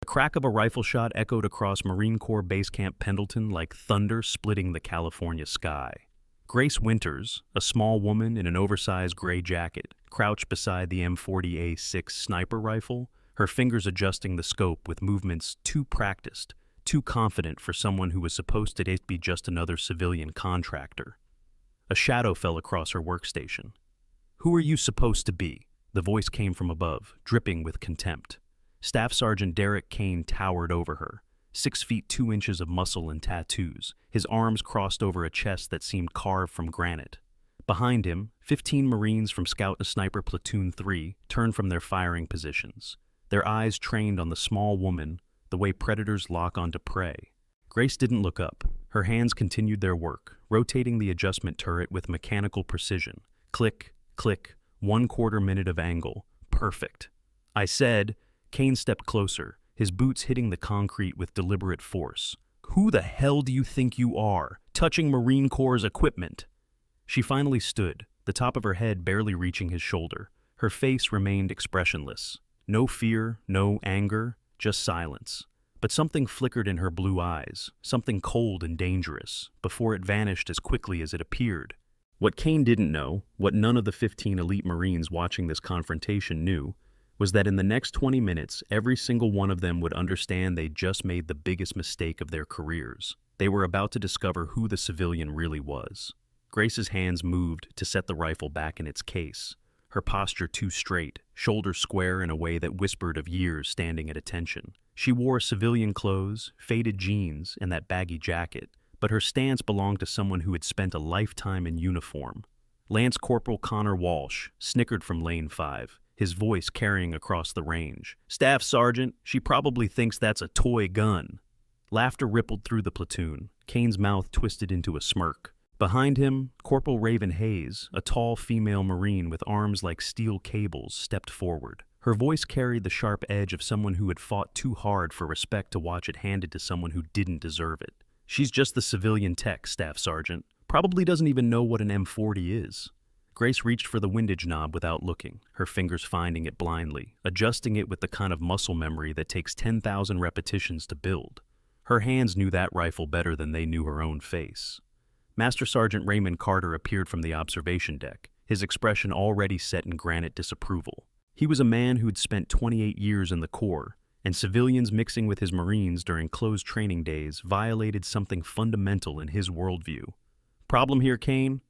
The crack of a rifle shot echoed across Marine Corps Base Camp Pendleton like thunder splitting the California sky. Grace Winters, a small woman in an oversized gray jacket, crouched beside the M40A6 sniper rifle, her fingers adjusting the scope with movements too practiced, too confident for someone who was supposed to be just another civilian contractor. A shadow fell across her workstation. "Who are you supposed to be?" The voice came from above, dripping with contempt. Staff Sergeant Derek Kane towered over her, 6 feet 2 inches of muscle and tattoos, his arms crossed over a chest that seemed carved from granite. Behind him, 15 Marines from Scout and Sniper Platoon 3 turned from their firing positions, their eyes trained on the small woman the way predators lock onto prey. Grace didn't look up. Her hands continued their work, rotating the adjustment turret with mechanical precision. Click, click, 1/4 minute of angle. Perfect. "I said," Kane stepped closer, his boots hitting the concrete with deliberate force. "Who the hell do you think you are, touching Marine Corps' equipment?" She finally stood, the top of her head barely reaching his shoulder. Her face remained expressionless. No fear, no anger, just silence. But something flickered in her blue eyes, something cold and dangerous, before it vanished as quickly as it appeared. What Kane didn't know, what none of the 15 elite Marines watching this confrontation knew, was that in the next 20 minutes, every single one of them would understand they'd just made the biggest mistake of their careers. They were about to discover who the civilian really was. Grace's hands moved to set the rifle back in its case, her posture too straight, shoulders square in a way that whispered of years standing at attention. She wore civilian clothes, faded jeans, and that baggy jacket, but her stance belonged to someone who had spent a lifetime in uniform. Lance Corporal Connor Walsh snickered from Lane 5, his voice carrying across the range. "Staff Sergeant, she probably thinks that's a toy gun." Laughter rippled through the platoon. Kane's mouth twisted into a smirk. Behind him, Corporal Raven Hayes, a tall female Marine with arms like steel cables, stepped forward. Her voice carried the sharp edge of someone who had fought too hard for respect to watch it handed to someone who didn't deserve it. "She's just the civilian tech, Staff Sergeant. Probably doesn't even know what an M40 is." Grace reached for the windage knob without looking, her fingers finding it blindly, adjusting it with the kind of muscle memory that takes 10,000 repetitions to build. Her hands knew that rifle better than they knew her own face. Master Sergeant Raymond Carter appeared from the observation deck, his expression already set in granite disapproval. He was a man who'd spent 28 years in the Corps, and civilians mixing with his Marines during closed training days violated something fundamental in his worldview. "Problem here, Kane?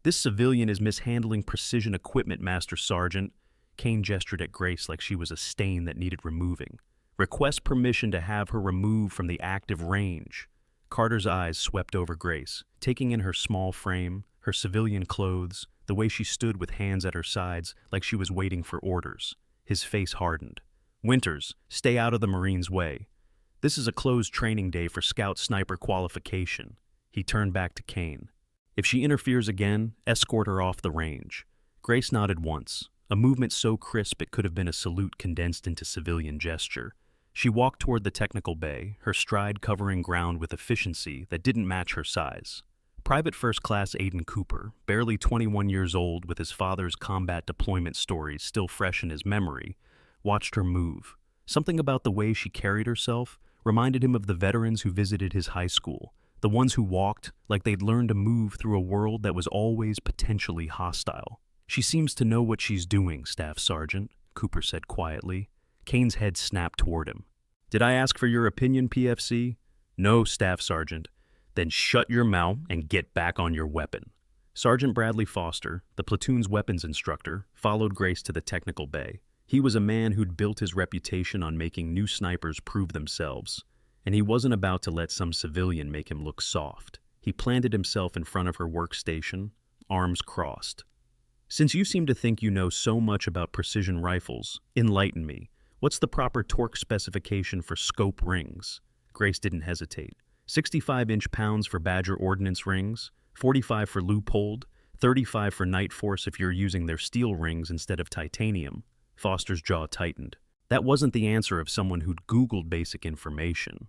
This civilian is mishandling precision equipment, Master Sergeant." Kane gestured at Grace like she was a stain that needed removing. "Request permission to have her removed from the active range." Carter's eyes swept over Grace, taking in her small frame, her civilian clothes, the way she stood with hands at her sides like she was waiting for orders. His face hardened. "Winters, stay out of the Marines' way. This is a closed training day for Scout Sniper qualification." He turned back to Kane. "If she interferes again, escort her off the range." Grace nodded once, a movement so crisp it could have been a salute condensed into civilian gesture. She walked toward the technical bay, her stride covering ground with efficiency that didn't match her size. Private First Class Aiden Cooper, barely 21 years old with his father's combat deployment stories still fresh in his memory, watched her move. Something about the way she carried herself reminded him of the veterans who visited his high school, the ones who walked like they'd learned to move through a world that was always potentially hostile. "She seems to know what she's doing, Staff Sergeant," Cooper said quietly. Kane's head snapped toward him. "Did I ask for your opinion, PFC?" "No, Staff Sergeant." "Then shut your mouth and get back on your weapon." Sergeant Bradley Foster, the platoon's weapons instructor, followed Grace to the technical bay. He was a man who'd built his reputation on making new snipers prove themselves, and he wasn't about to let some civilian make him look soft. He planted himself in front of her workstation, arms crossed. "Since you seem to think you know so much about precision rifles, enlighten me. What's the proper torque specification for scope rings?" Grace didn't hesitate. 65 inch-pounds for Badger ordnance rings, 45 for Leupold, 35 for Night Force if you're using their steel rings instead of titanium. Foster's jaw tightened. That wasn't the answer of someone who'd Googled basic information.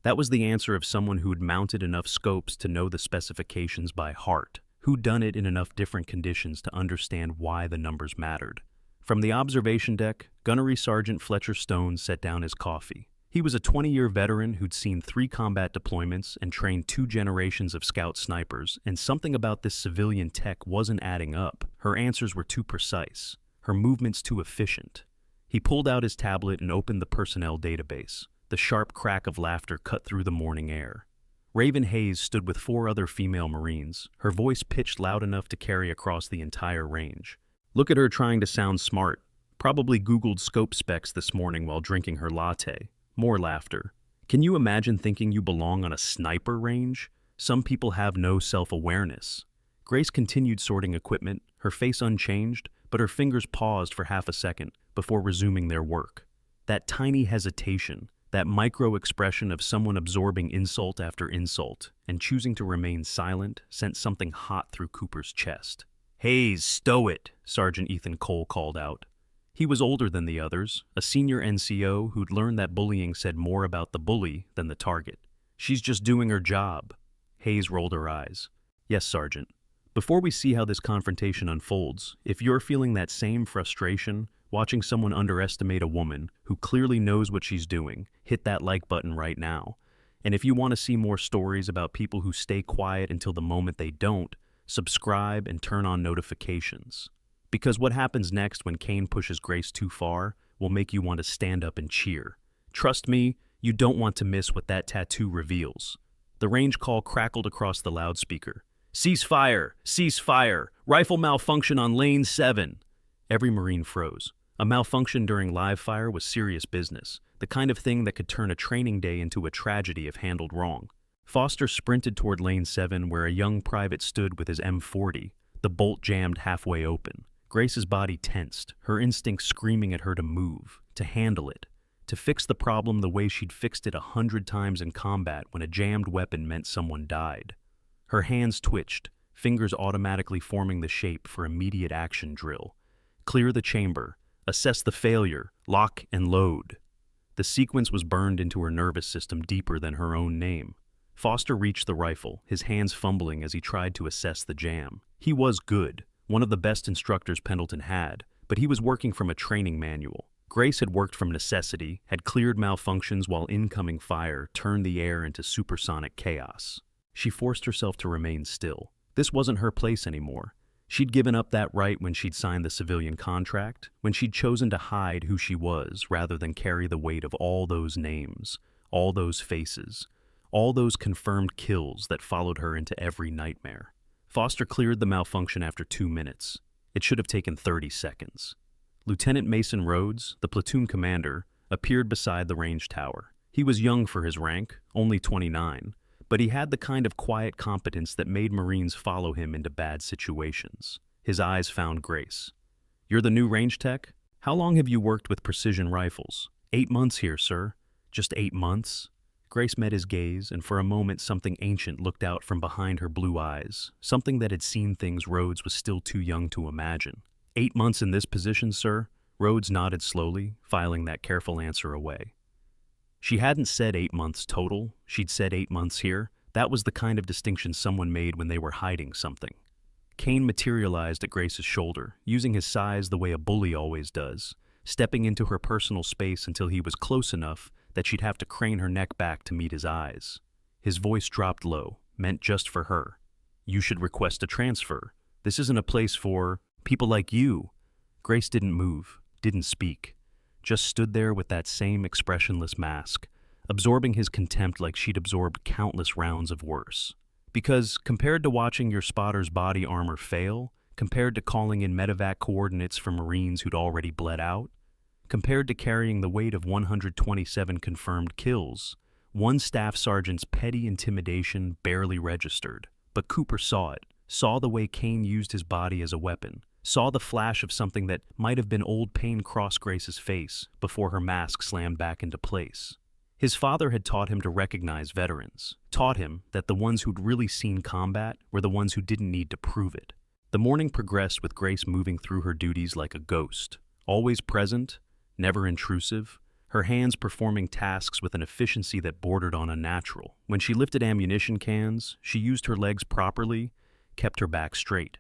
That was the answer of someone who'd mounted enough scopes to know the specifications by heart, who'd done it in enough different conditions to understand why the numbers mattered. From the observation deck, Gunnery Sergeant Fletcher Stone set down his coffee. He was a 20-year veteran who'd seen 3 combat deployments and trained 2 generations of scout snipers, and something about this civilian tech wasn't adding up. Her answers were too precise, her movements too efficient. He pulled out his tablet and opened the personnel database. The sharp crack of laughter cut through the morning air. Raven Hayes stood with 4 other female Marines, her voice pitched loud enough to carry across the entire range. Look at her trying to sound smart. Probably Googled scope specs this morning while drinking her latte. More laughter. Can you imagine thinking you belong on a sniper range? Some people have no self-awareness. Grace continued sorting equipment, her face unchanged, but her fingers paused for half a second before resuming their work. That tiny hesitation, that micro-expression of someone absorbing insult after insult and choosing to remain silent, sent something hot through Cooper's chest. "Hayes, stow it," Sergeant Ethan Cole called out. He was older than the others, a senior NCO who'd learned that bullying said more about the bully than the target. "She's just doing her job." Hayes rolled her eyes. "Yes, Sergeant. Before we see how this confrontation unfolds, if you're feeling that same frustration, watching someone underestimate a woman who clearly knows what she's doing, hit that like button right now. And if you want to see more stories about people who stay quiet until the moment they don't, subscribe and turn on notifications. Because what happens next when Kane pushes Grace too far will make you want to stand up and cheer. Trust me, you don't want to miss what that tattoo reveals. The range call crackled across the loudspeaker. "Cease fire! Cease fire! Rifle malfunction on lane 7! Every Marine froze. A malfunction during live fire was serious business, the kind of thing that could turn a training day into a tragedy if handled wrong. Foster sprinted toward lane 7 where a young private stood with his M40, the bolt jammed halfway open. Grace's body tensed, her instincts screaming at her to move, to handle it, to fix the problem the way she'd fixed it 100 times in combat when a jammed weapon meant someone died. Her hands twitched, fingers automatically forming the shape for immediate action drill. Clear the chamber, assess the failure, lock and load. The sequence was burned into her nervous system deeper than her own name. Foster reached the rifle, his hands fumbling as he tried to assess the jam. He was good, one of the best instructors Pendleton had, but he was working from a training manual. Grace had worked from necessity, had cleared malfunctions while incoming fire turned the air into supersonic chaos. She forced herself to remain still. This wasn't her place anymore. She'd given up that right when she'd signed the civilian contract, when she'd chosen to hide who she was rather than carry the weight of all those names, all those faces, all those confirmed kills that followed her into every nightmare. Foster cleared the malfunction after 2 minutes. It should have taken 30 seconds. Lieutenant Mason Rhodes, the platoon commander, appeared beside the range tower. He was young for his rank, only 29, but he had the kind of quiet competence that made Marines follow him into bad situations. His eyes found Grace. "You're the new range tech? How long have you worked with precision rifles?" 8 months here, sir." "Just 8 months?" Grace met his gaze, and for a moment something ancient looked out from behind her blue eyes, something that had seen things Rhodes was still too young to imagine. 8 months in this position, sir?" Rhodes nodded slowly, filing that careful answer away. She hadn't said 8 months total, she'd said 8 months here. That was the kind of distinction someone made when they were hiding something. Kane materialized at Grace's shoulder, using his size the way a bully always does, stepping into her personal space until he was close enough that she'd have to crane her neck back to meet his eyes. His voice dropped low, meant just for her. "You should request a transfer. This isn't a place for people like you." Grace didn't move, didn't speak, just stood there with that same expressionless mask, absorbing his contempt like she'd absorbed countless rounds of worse. Because compared to watching your spotter's body armor fail, compared to calling in medevac coordinates for Marines who'd already bled out, compared to carrying the weight of 127 confirmed kills, one staff sergeant's petty intimidation barely registered. But Cooper saw it, saw the way Kane used his body as a weapon, saw the flash of something that might have been old pain cross Grace's face before her mask slammed back into place. His father had taught him to recognize veterans, taught him that the ones who'd really seen combat were the ones who didn't need to prove it. The morning progressed with Grace moving through her duties like a ghost, always present, never intrusive, her hands performing tasks with an efficiency that bordered on unnatural. When she lifted ammunition cans, she used her legs properly, kept her back straight.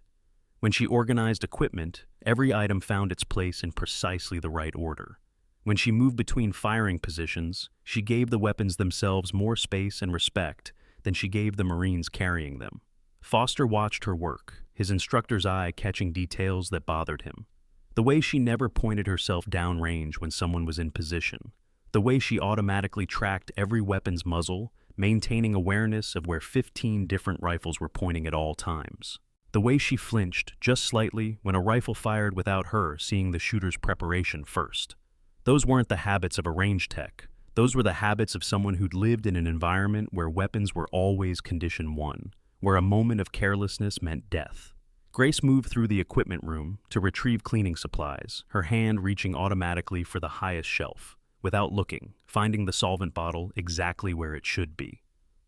When she organized equipment, every item found its place in precisely the right order. When she moved between firing positions, she gave the weapons themselves more space and respect than she gave the Marines carrying them. Foster watched her work, his instructor's eye catching details that bothered him. The way she never pointed herself downrange when someone was in position. The way she automatically tracked every weapon's muzzle, maintaining awareness of where 15 different rifles were pointing at all times. The way she flinched, just slightly, when a rifle fired without her seeing the shooter's preparation first. Those weren't the habits of a range tech. Those were the habits of someone who'd lived in an environment where weapons were always condition 1, where a moment of carelessness meant death. Grace moved through the equipment room to retrieve cleaning supplies, her hand reaching automatically for the highest shelf, without looking, finding the solvent bottle exactly where it should be.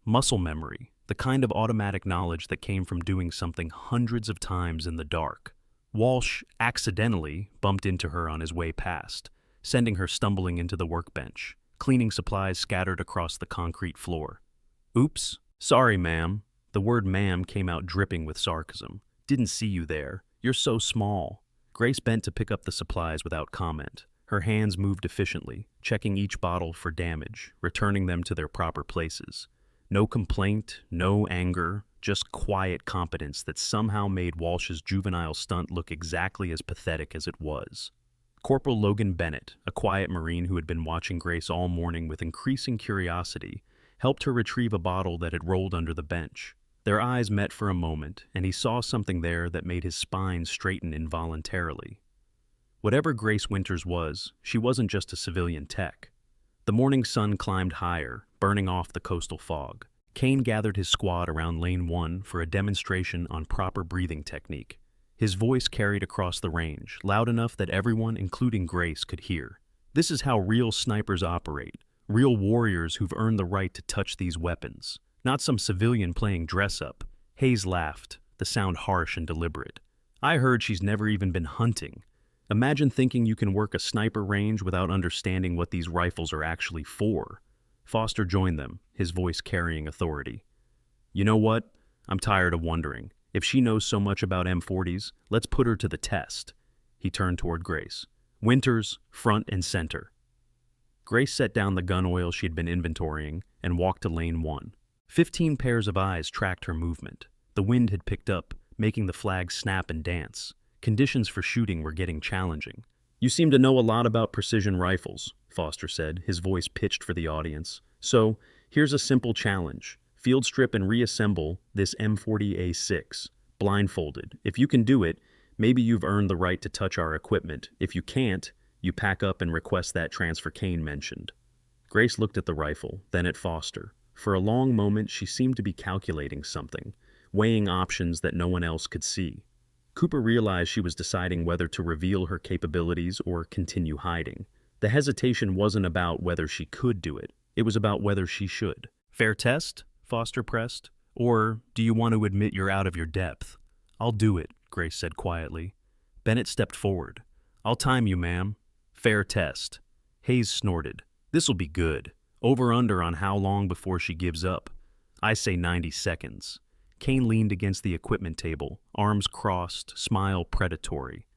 Muscle memory, the kind of automatic knowledge that came from doing something hundreds of times in the dark. Walsh accidentally bumped into her on his way past, sending her stumbling into the workbench, cleaning supplies scattered across the concrete floor. "Oops, sorry, ma'am." The word ma'am came out dripping with sarcasm. "Didn't see you there. You're so small." Grace bent to pick up the supplies without comment. Her hands moved efficiently, checking each bottle for damage, returning them to their proper places. No complaint, no anger, just quiet competence that somehow made Walsh's juvenile stunt look exactly as pathetic as it was. Corporal Logan Bennett, a quiet Marine who had been watching Grace all morning with increasing curiosity, helped her retrieve a bottle that had rolled under the bench. Their eyes met for a moment, and he saw something there that made his spine straighten involuntarily. Whatever Grace Winters was, she wasn't just a civilian tech. The morning sun climbed higher, burning off the coastal fog. Kane gathered his squad around Lane 1 for a demonstration on proper breathing technique. His voice carried across the range, loud enough that everyone, including Grace, could hear. "This is how real snipers operate, real warriors who've earned the right to touch these weapons. Not some civilian playing dress-up." Hayes laughed, the sound harsh and deliberate. "I heard she's never even been hunting. Imagine thinking you can work a sniper range without understanding what these rifles are actually for." Foster joined them, his voice carrying authority. "You know what? I'm tired of wondering. If she knows so much about M40s, let's put her to the test." He turned toward Grace. "Winters, front and center." Grace set down the gun oil she had been inventorying and walked to Lane 1. 15 pairs of eyes tracked her movement. The wind had picked up, making the flag snap and dance. Conditions for shooting were getting challenging. "You seem to know a lot about precision rifles," Foster said, his voice pitched for the audience. "So, here's a simple challenge. Field strip and reassemble this M40A6, blindfolded. If you can do it, maybe you've earned the right to touch our equipment. If you can't, you pack up and request that transfer Kane mentioned." Grace looked at the rifle, then at Foster. For a long moment, she seemed to be calculating something, weighing options that no one else could see. Cooper realized she was deciding whether to reveal her capabilities or continue hiding. The hesitation wasn't about whether she could do it. It was about whether she should. "Fair test?" Foster pressed. "Or do you want to admit you're out of your depth?" "I'll do it," Grace said quietly. Bennett stepped forward. "I'll time you, ma'am." "Fair test." Hayes snorted. "This'll be good. Over-under on how long before she gives up." "I say 90 seconds. Kane leaned against the equipment table, arms crossed, smile predatory.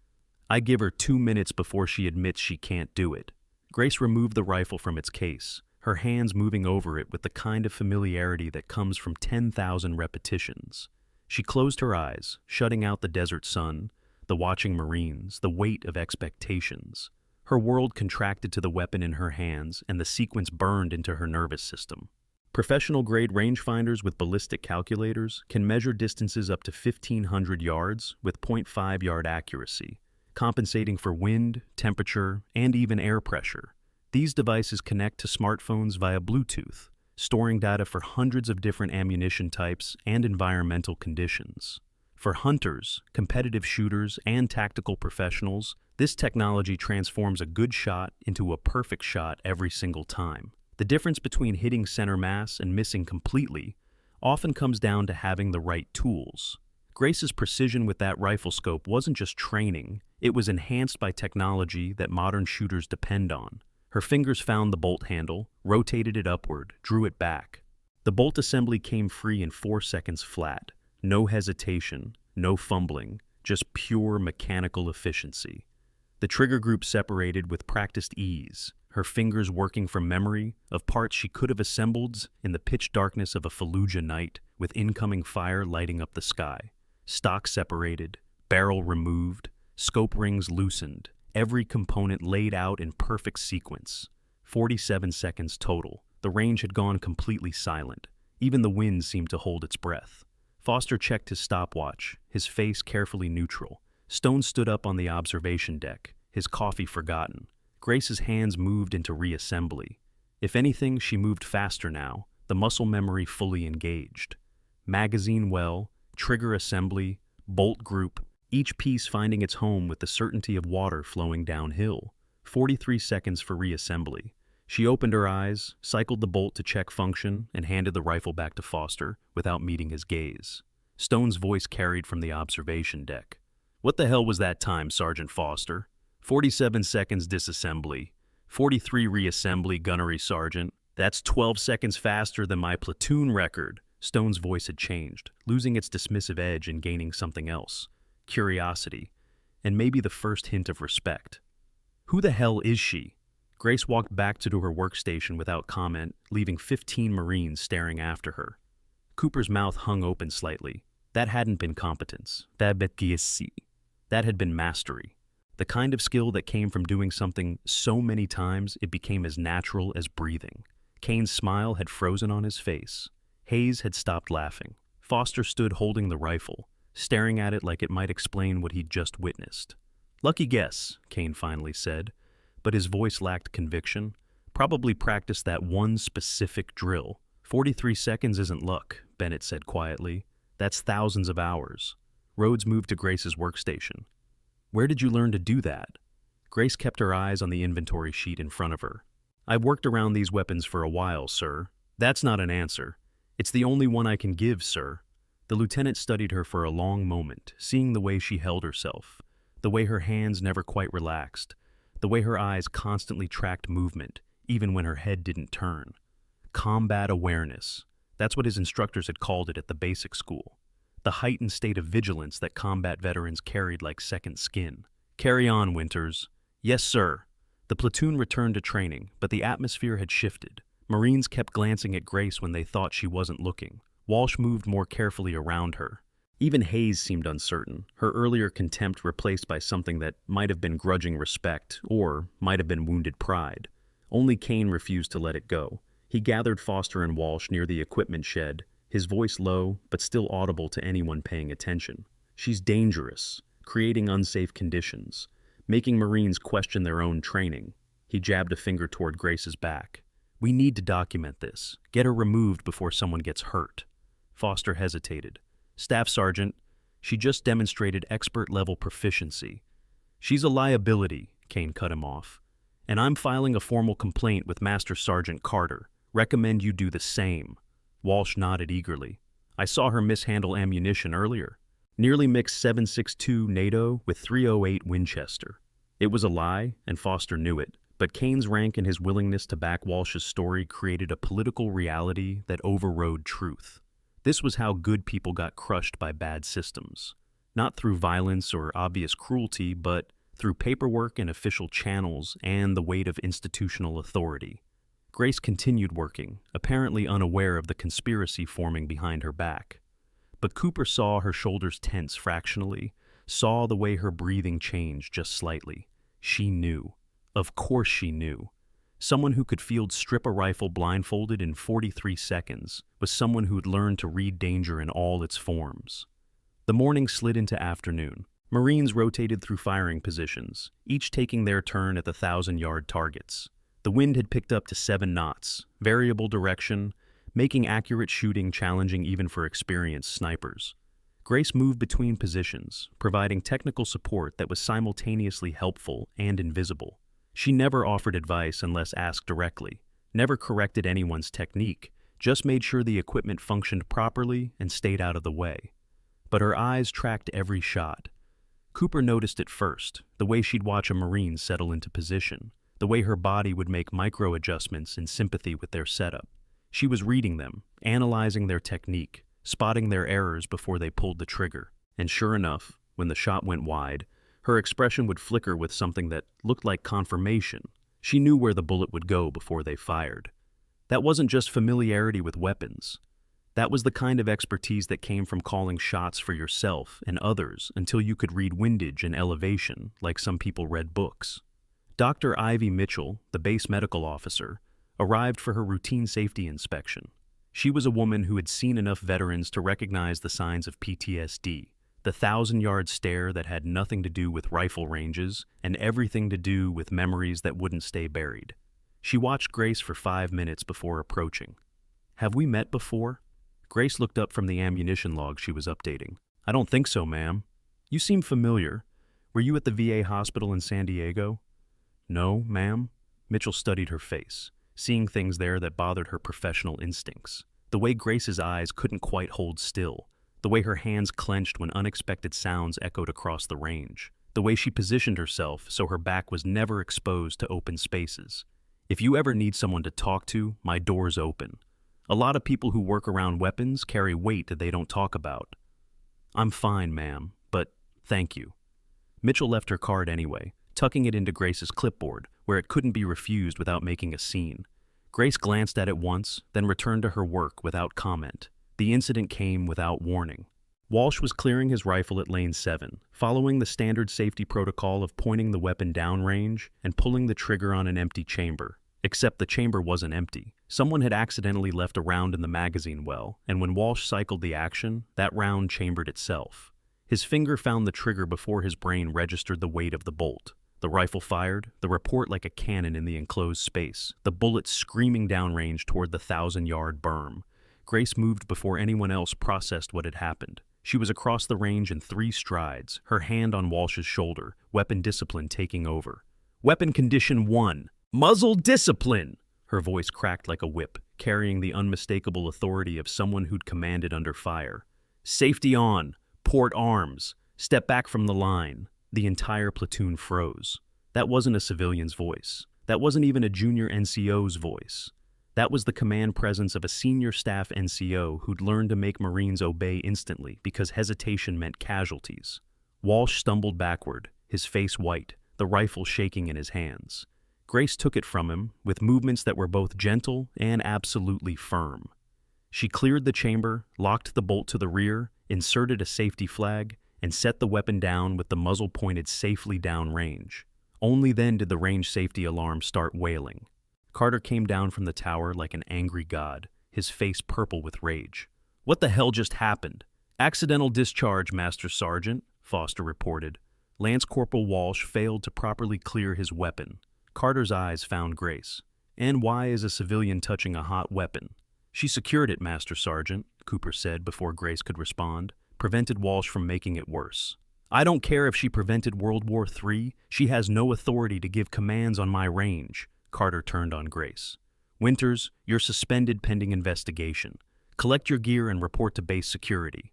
"I give her 2 minutes before she admits she can't do it." Grace removed the rifle from its case, her hands moving over it with the kind of familiarity that comes from 10,000 repetitions. She closed her eyes, shutting out the desert sun, the watching Marines, the weight of expectations. Her world contracted to the weapon in her hands, and the sequence burned into her nervous system. Professional-grade rangefinders with ballistic calculators can measure distances up to 1,500 yards with 0.5-yard accuracy, compensating for wind, temperature, and even air pressure. These devices connect to smartphones via Bluetooth, storing data for hundreds of different ammunition types and environmental conditions. For hunters, competitive shooters, and tactical professionals, this technology transforms a good shot into a perfect shot every single time. The difference between hitting center mass and missing completely often comes down to having the right tools. Grace's precision with that rifle scope wasn't just training, it was enhanced by technology that modern shooters depend on. Her fingers found the bolt handle, rotated it upward, drew it back. The bolt assembly came free in 4 seconds flat. No hesitation, no fumbling, just pure mechanical efficiency. The trigger group separated with practiced ease, her fingers working from memory of parts she could have assembled in the pitch darkness of a Fallujah night, with incoming fire lighting up the sky. Stock separated, barrel removed, scope rings loosened, every component laid out in perfect sequence. 47 seconds total. The range had gone completely silent. Even the wind seemed to hold its breath. Foster checked his stopwatch, his face carefully neutral. Stone stood up on the observation deck, his coffee forgotten. Grace's hands moved into reassembly. If anything, she moved faster now, the muscle memory fully engaged. Magazine well, trigger assembly, bolt group, each piece finding its home with the certainty of water flowing downhill. 43 seconds for reassembly. She opened her eyes, cycled the bolt to check function, and handed the rifle back to Foster without meeting his gaze. Stone's voice carried from the observation deck. "What the hell was that time, Sergeant Foster?" 47 seconds disassembly. 43 reassembly, gunnery sergeant. "That's 12 seconds faster than my platoon record." Stone's voice had changed, losing its dismissive edge and gaining something else. Curiosity, and maybe the first hint of respect. "Who the hell is she?" Grace walked back to her workstation without comment, leaving 15 Marines staring after her. Cooper's mouth hung open slightly. That hadn't been competence. That had been mastery. The kind of skill that came from doing something so many times it became as natural as breathing. Kane's smile had frozen on his face. Hayes had stopped laughing. Foster stood holding the rifle, staring at it like it might explain what he'd just witnessed. "Lucky guess," Kane finally said, but his voice lacked conviction. "Probably practiced that one specific drill." 43 seconds isn't luck, Bennett said quietly. "That's thousands of hours." Rhodes moved to Grace's workstation. "Where did you learn to do that?" Grace kept her eyes on the inventory sheet in front of her. "I've worked around these weapons for a while, sir." "That's not an answer." "It's the only one I can give, sir." The lieutenant studied her for a long moment, seeing the way she held herself, the way her hands never quite relaxed, the way her eyes constantly tracked movement, even when her head didn't turn. Combat awareness. That's what his instructors had called it at the basic school. The heightened state of vigilance that combat veterans carried like second skin. "Carry on, Winters." "Yes, sir." The platoon returned to training, but the atmosphere had shifted. Marines kept glancing at Grace when they thought she wasn't looking. Walsh moved more carefully around her. Even Hayes seemed uncertain, her earlier contempt replaced by something that might have been grudging respect or might have been wounded pride. Only Kane refused to let it go. He gathered Foster and Walsh near the equipment shed, his voice low but still audible to anyone paying attention. "She's dangerous, creating unsafe conditions, making Marines question their own training." He jabbed a finger toward Grace's back. "We need to document this. Get her removed before someone gets hurt." Foster hesitated. "Staff Sergeant, she just demonstrated expert-level proficiency." "She's a liability," Kane cut him off. "And I'm filing a formal complaint with Master Sergeant Carter. Recommend you do the same." Walsh nodded eagerly. "I saw her mishandle ammunition earlier. Nearly mixed 7.62 NATO with 308 Winchester." It was a lie, and Foster knew it, but Kane's rank and his willingness to back Walsh's story created a political reality that overrode truth. This was how good people got crushed by bad systems. Not through violence or obvious cruelty, but through paperwork and official channels and the weight of institutional authority. Grace continued working, apparently unaware of the conspiracy forming behind her back. But Cooper saw her shoulders tense fractionally, saw the way her breathing changed just slightly. She knew. Of course she knew. Someone who could field strip a rifle blindfolded in 43 seconds was someone who'd learned to read danger in all its forms. The morning slid into afternoon. Marines rotated through firing positions, each taking their turn at the 1,000-yard targets. The wind had picked up to 7 knots, variable direction, making accurate shooting challenging even for experienced snipers. Grace moved between positions, providing technical support that was simultaneously helpful and invisible. She never offered advice unless asked directly, never corrected anyone's technique, just made sure the equipment functioned properly and stayed out of the way. But her eyes tracked every shot. Cooper noticed it first, the way she'd watch a Marine settle into position, the way her body would make micro-adjustments in sympathy with their setup. She was reading them, analyzing their technique, spotting their errors before they pulled the trigger. And sure enough, when the shot went wide, Her expression would flicker with something that looked like confirmation. She knew where the bullet would go before they fired. That wasn't just familiarity with weapons. That was the kind of expertise that came from calling shots for yourself and others until you could read windage and elevation like some people read books. Dr. Ivy Mitchell, the base medical officer, arrived for her routine safety inspection. She was a woman who had seen enough veterans to recognize the signs of PTSD, the 1,000-yard stare that had nothing to do with rifle ranges and everything to do with memories that wouldn't stay buried. She watched Grace for 5 minutes before approaching. "Have we met before?" Grace looked up from the ammunition log she was updating. "I don't think so, ma'am." "You seem familiar. Were you at the VA hospital in San Diego?" "No, ma'am." Mitchell studied her face, seeing things there that bothered her professional instincts. The way Grace's eyes couldn't quite hold still, the way her hands clenched when unexpected sounds echoed across the range, the way she positioned herself so her back was never exposed to open spaces. "If you ever need someone to talk to, my door's open. A lot of people who work around weapons carry weight that they don't talk about." "I'm fine, ma'am, but thank you." Mitchell left her card anyway, tucking it into Grace's clipboard, where it couldn't be refused without making a scene. Grace glanced at it once, then returned to her work without comment. The incident came without warning. Walsh was clearing his rifle at lane 7, following the standard safety protocol of pointing the weapon downrange and pulling the trigger on an empty chamber. Except the chamber wasn't empty. Someone had accidentally left a round in the magazine well, and when Walsh cycled the action, that round chambered itself. His finger found the trigger before his brain registered the weight of the bolt. The rifle fired, the report like a cannon in the enclosed space, the bullet screaming downrange toward the 1,000-yard berm. Grace moved before anyone else processed what had happened. She was across the range in 3 strides, her hand on Walsh's shoulder, weapon discipline taking over. "Weapon condition 1. Muzzle discipline!" Her voice cracked like a whip, carrying the unmistakable authority of someone who'd commanded under fire. "Safety on! Port arms! Step back from the line!" The entire platoon froze. That wasn't a civilian's voice. That wasn't even a junior NCO's voice. That was the command presence of a senior staff NCO who'd learned to make Marines obey instantly because hesitation meant casualties. Walsh stumbled backward, his face white, the rifle shaking in his hands. Grace took it from him with movements that were both gentle and absolutely firm. She cleared the chamber, locked the bolt to the rear, inserted a safety flag, and set the weapon down with the muzzle pointed safely downrange. Only then did the range safety alarm start wailing. Carter came down from the tower like an angry god, his face purple with rage. "What the hell just happened?" "Accidental discharge, Master Sergeant," Foster reported. Lance Corporal Walsh failed to properly clear his weapon. Carter's eyes found Grace. "And why is a civilian touching a hot weapon?" "She secured it, Master Sergeant," Cooper said before Grace could respond. "Prevented Walsh from making it worse." "I don't care if she prevented World War III. She has no authority to give commands on my range." Carter turned on Grace. "Winters, you're suspended pending investigation. Collect your gear and report to base security."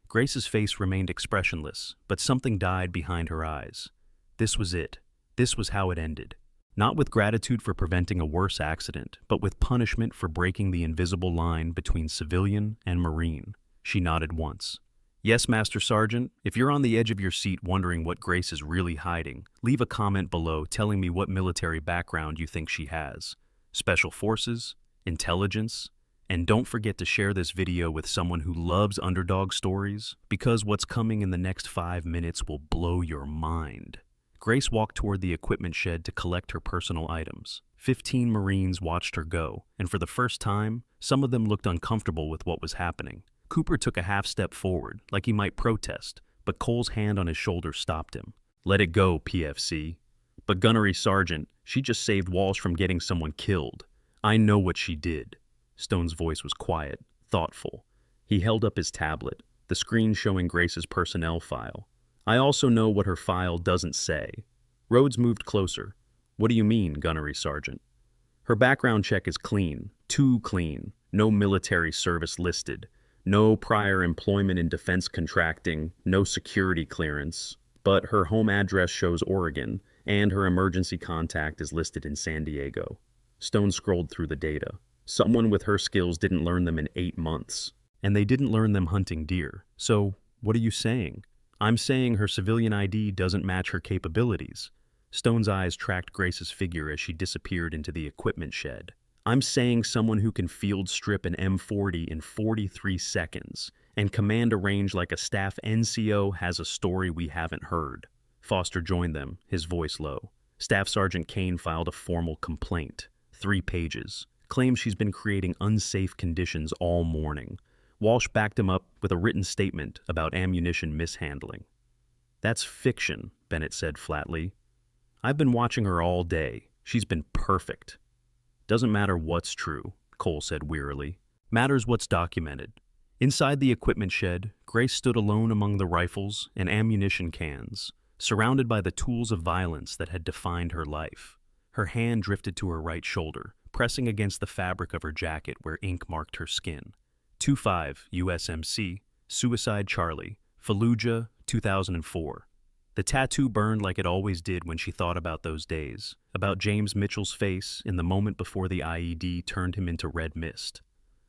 Grace's face remained expressionless, but something died behind her eyes. This was it. This was how it ended. Not with gratitude for preventing a worse accident, but with punishment for breaking the invisible line between civilian and Marine. She nodded once. "Yes, Master Sergeant, if you're on the edge of your seat wondering what Grace is really hiding, leave a comment below telling me what military background you think she has. Special Forces, Intelligence, and don't forget to share this video with someone who loves underdog stories, because what's coming in the next 5 minutes will blow your mind. Grace walked toward the equipment shed to collect her personal items. 15 Marines watched her go, and for the first time, some of them looked uncomfortable with what was happening. Cooper took a half step forward, like he might protest, but Cole's hand on his shoulder stopped him. "Let it go, PFC." "But Gunnery Sergeant, she just saved Walsh from getting someone killed. I know what she did." Stone's voice was quiet, thoughtful. He held up his tablet, the screen showing Grace's personnel file. "I also know what her file doesn't say." Rhodes moved closer. "What do you mean, Gunnery Sergeant?" "Her background check is clean, too clean. No military service listed. No prior employment in defense contracting, no security clearance. But her home address shows Oregon, and her emergency contact is listed in San Diego." Stone scrolled through the data. Someone with her skills didn't learn them in 8 months. And they didn't learn them hunting deer. So, what are you saying? I'm saying her civilian ID doesn't match her capabilities. Stone's eyes tracked Grace's figure as she disappeared into the equipment shed. I'm saying someone who can field strip an M40 in 43 seconds and command a range like a staff NCO has a story we haven't heard. Foster joined them, his voice low. Staff Sergeant Kane filed a formal complaint. 3 pages. Claims she's been creating unsafe conditions all morning. Walsh backed him up with a written statement about ammunition mishandling. That's fiction, Bennett said flatly. I've been watching her all day. She's been perfect. Doesn't matter what's true, Cole said wearily. Matters what's documented. Inside the equipment shed, Grace stood alone among the rifles and ammunition cans, surrounded by the tools of violence that had defined her life. Her hand drifted to her right shoulder, pressing against the fabric of her jacket where ink marked her skin. 25 USMC, Suicide Charlie, Fallujah, 2004. The tattoo burned like it always did when she thought about those days, about James Mitchell's face in the moment before the IED turned him into red mist.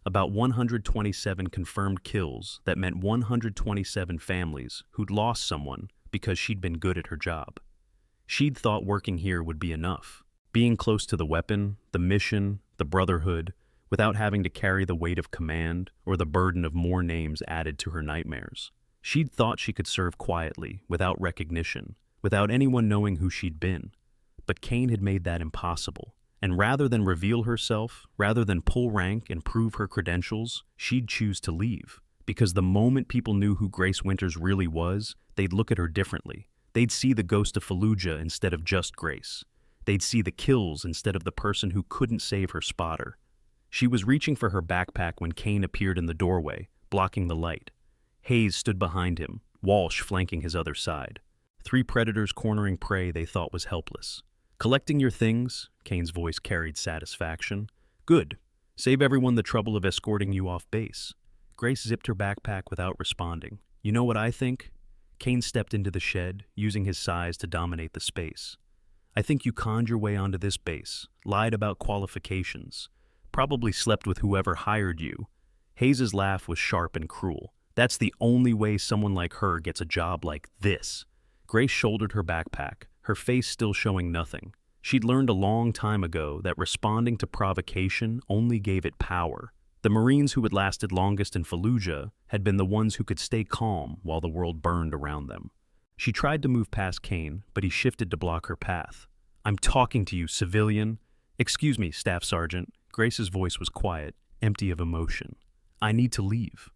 About 127 confirmed kills that meant 127 families who'd lost someone because she'd been good at her job. She'd thought working here would be enough, being close to the weapon, the mission, the brotherhood, without having to carry the weight of command or the burden of more names added to her nightmares. She'd thought she could serve quietly, without recognition, without anyone knowing who she'd been. But Kane had made that impossible. And rather than reveal herself, rather than pull rank and prove her credentials, she'd choose to leave. Because the moment people knew who Grace Winters really was, they'd look at her differently. They'd see the ghost of Fallujah instead of just Grace. They'd see the kills instead of the person who couldn't save her spotter. She was reaching for her backpack when Kane appeared in the doorway, blocking the light. Hayes stood behind him, Walsh flanking his other side. 3 predators cornering prey they thought was helpless. Collecting your things, Kane's voice carried satisfaction. Good. Save everyone the trouble of escorting you off base. Grace zipped her backpack without responding. You know what I think? Kane stepped into the shed, using his size to dominate the space. I think you conned your way onto this base, lied about qualifications, probably slept with whoever hired you. Hayes's laugh was sharp and cruel. That's the only way someone like her gets a job like this. Grace shouldered her backpack, her face still showing nothing. She'd learned a long time ago that responding to provocation only gave it power. The Marines who had lasted longest in Fallujah had been the ones who could stay calm while the world burned around them. She tried to move past Kane, but he shifted to block her path. I'm talking to you, civilian. Excuse me, Staff Sergeant. Grace's voice was quiet, empty of emotion. I need to leave.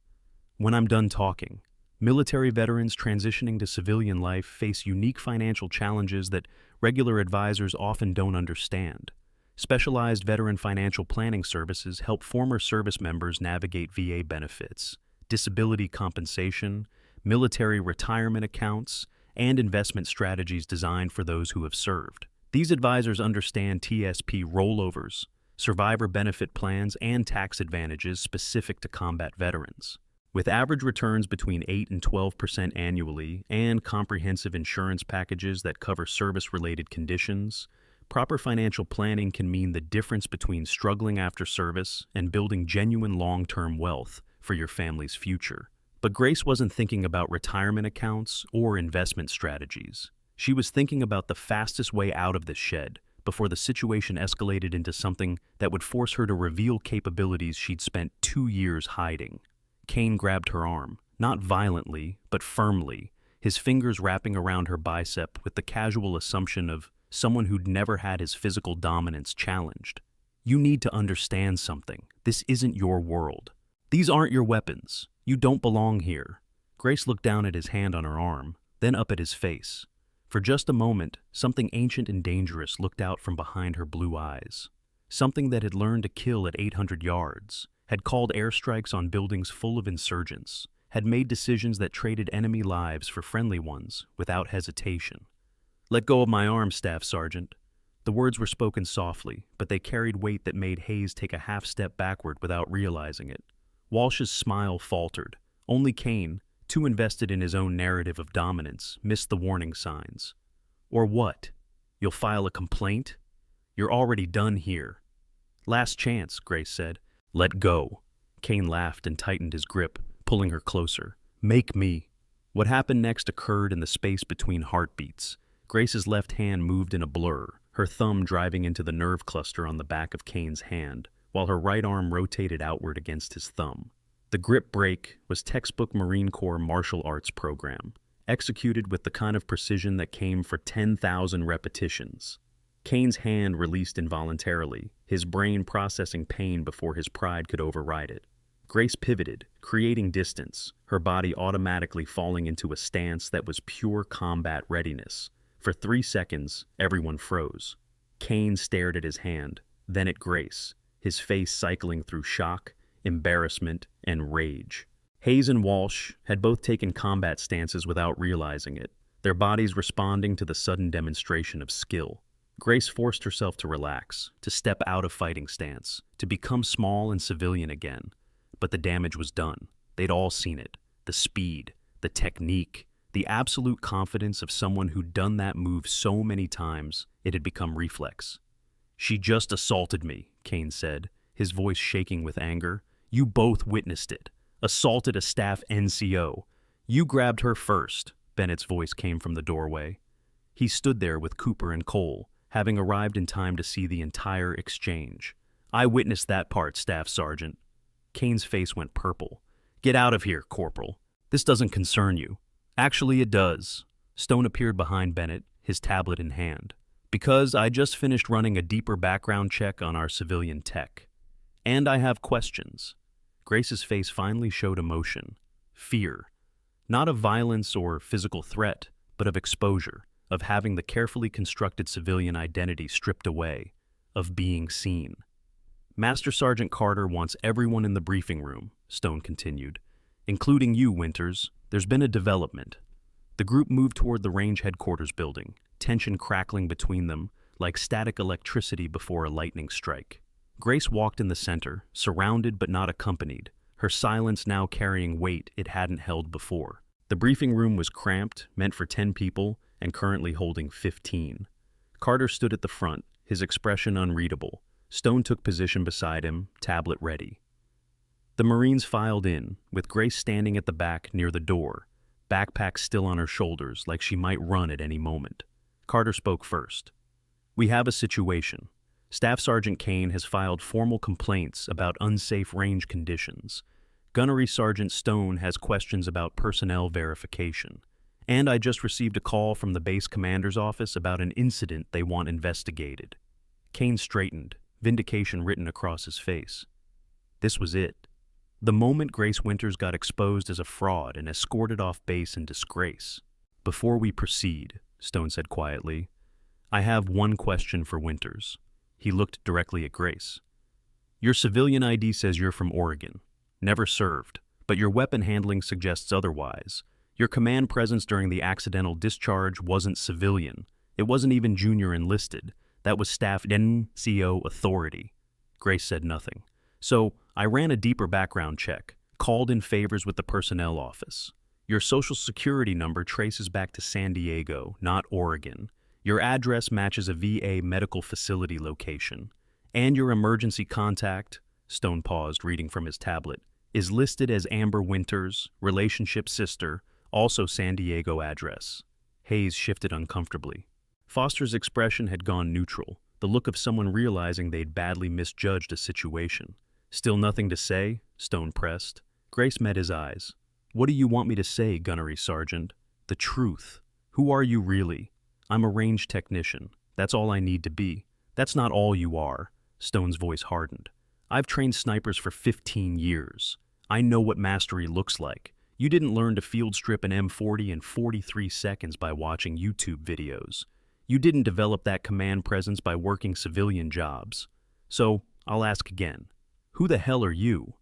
When I'm done talking. Military veterans transitioning to civilian life face unique financial challenges that regular advisors often don't understand. Specialized veteran financial planning services help former service members navigate VA benefits, disability compensation, military retirement accounts, and investment strategies designed for those who have served. These advisors understand TSP rollovers, survivor benefit plans, and tax advantages specific to combat veterans. With average returns between 8 and 12% annually and comprehensive insurance packages that cover service-related conditions, proper financial planning can mean the difference between struggling after service and building genuine long-term wealth for your family's future. But Grace wasn't thinking about retirement accounts or investment strategies. She was thinking about the fastest way out of this shed before the situation escalated into something that would force her to reveal capabilities she'd spent 2 years hiding. Kane grabbed her arm, not violently, but firmly, his fingers wrapping around her bicep with the casual assumption of someone who'd never had his physical dominance challenged. You need to understand something. This isn't your world. These aren't your weapons. You don't belong here. Grace looked down at his hand on her arm, then up at his face. For just a moment, something ancient and dangerous looked out from behind her blue eyes. Something that had learned to kill at 800 yards, had called airstrikes on buildings full of insurgents, had made decisions that traded enemy lives for friendly ones without hesitation. Let go of my arm, Staff Sergeant. The words were spoken softly, but they carried weight that made Hayes take a half step backward without realizing it. Walsh's smile faltered. Only Kane, too invested in his own narrative of dominance, missed the warning signs. Or what? You'll file a complaint? You're already done here. Last chance, Grace said. Let go. Kane laughed and tightened his grip, pulling her closer. Make me. What happened next occurred in the space between heartbeats. Grace's left hand moved in a blur, her thumb driving into the nerve cluster on the back of Kane's hand, while her right arm rotated outward against his thumb. The grip break was textbook Marine Corps martial arts program, executed with the kind of precision that came for 10,000 repetitions. Kane's hand released involuntarily, his brain processing pain before his pride could override it. Grace pivoted, creating distance, her body automatically falling into a stance that was pure combat readiness. For 3 seconds, everyone froze. Kane stared at his hand, then at Grace, his face cycling through shock, embarrassment, and rage. Hayes and Walsh had both taken combat stances without realizing it, their bodies responding to the sudden demonstration of skill. Grace forced herself to relax, to step out of fighting stance, to become small and civilian again. But the damage was done. They'd all seen it. The speed, the technique, the absolute confidence of someone who'd done that move so many times, it had become reflex. "She just assaulted me," Kane said, his voice shaking with anger. "You both witnessed it. Assaulted a staff NCO. You grabbed her first," Bennett's voice came from the doorway. He stood there with Cooper and Cole, having arrived in time to see the entire exchange. "I witnessed that part, Staff Sergeant." Kane's face went purple. "Get out of here, Corporal. This doesn't concern you." "Actually, it does." Stone appeared behind Bennett, his tablet in hand. "Because I just finished running a deeper background check on our civilian tech. And I have questions." Grace's face finally showed emotion. Fear. Not of violence or physical threat, but of exposure, of having the carefully constructed civilian identity stripped away, of being seen. "Master Sergeant Carter wants everyone in the briefing room," Stone continued, "including you, Winters. There's been a development." The group moved toward the range headquarters building, tension crackling between them like static electricity before a lightning strike. Grace walked in the center, surrounded but not accompanied, her silence now carrying weight it hadn't held before. The briefing room was cramped, meant for 10 people, and currently holding 15. Carter stood at the front, his expression unreadable. Stone took position beside him, tablet ready. The Marines filed in, with Grace standing at the back near the door, backpack still on her shoulders like she might run at any moment. Carter spoke first. "We have a situation. Staff Sergeant Kane has filed formal complaints about unsafe range conditions. Gunnery Sergeant Stone has questions about personnel verification. And I just received a call from the base commander's office about an incident they want investigated." Kane straightened, vindication written across his face. This was it. The moment Grace Winters got exposed as a fraud and escorted off base in disgrace. "Before we proceed," Stone said quietly, "I have one question for Winters." He looked directly at Grace. "Your civilian ID says you're from Oregon. Never served, but your weapon handling suggests otherwise. Your command presence during the accidental discharge wasn't civilian. It wasn't even junior enlisted. That was staff NCO authority." Grace said nothing. "So I ran a deeper background check, called in favors with the personnel office. Your social security number traces back to San Diego, not Oregon. Your address matches a VA medical facility location. And your emergency contact," Stone paused, reading from his tablet, "is listed as Amber Winters, relationship sister, also San Diego address." Hayes shifted uncomfortably. Foster's expression had gone neutral, the look of someone realizing they'd badly misjudged a situation. "Still nothing to say?" Stone pressed. Grace met his eyes. "What do you want me to say, Gunnery Sergeant? The truth. Who are you really?" "I'm a range technician. That's all I need to be." "That's not all you are." Stone's voice hardened. "I've trained snipers for 15 years. I know what mastery looks like. You didn't learn to field strip an M40 in 43 seconds by watching YouTube videos. You didn't develop that command presence by working civilian jobs. So, I'll ask again. Who the hell are you?"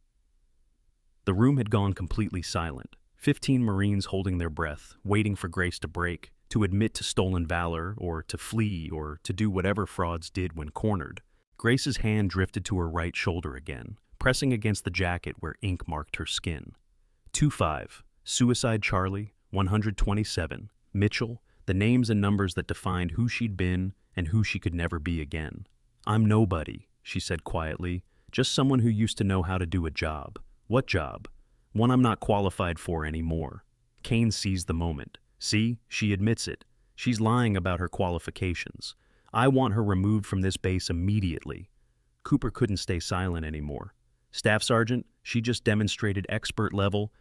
The room had gone completely silent. 15 Marines holding their breath, waiting for Grace to break, to admit to stolen valor, or to flee, or to do whatever frauds did when cornered. Grace's hand drifted to her right shoulder again, pressing against the jacket where ink marked her skin. 25, Suicide Charlie, 127, Mitchell, the names and numbers that defined who she'd been and who she could never be again. "I'm nobody," she said quietly, "just someone who used to know how to do a job." "What job?" "One I'm not qualified for anymore." Kane seized the moment. See, she admits it. She's lying about her qualifications. I want her removed from this base immediately. Cooper couldn't stay silent anymore. Staff Sergeant, she just demonstrated expert level.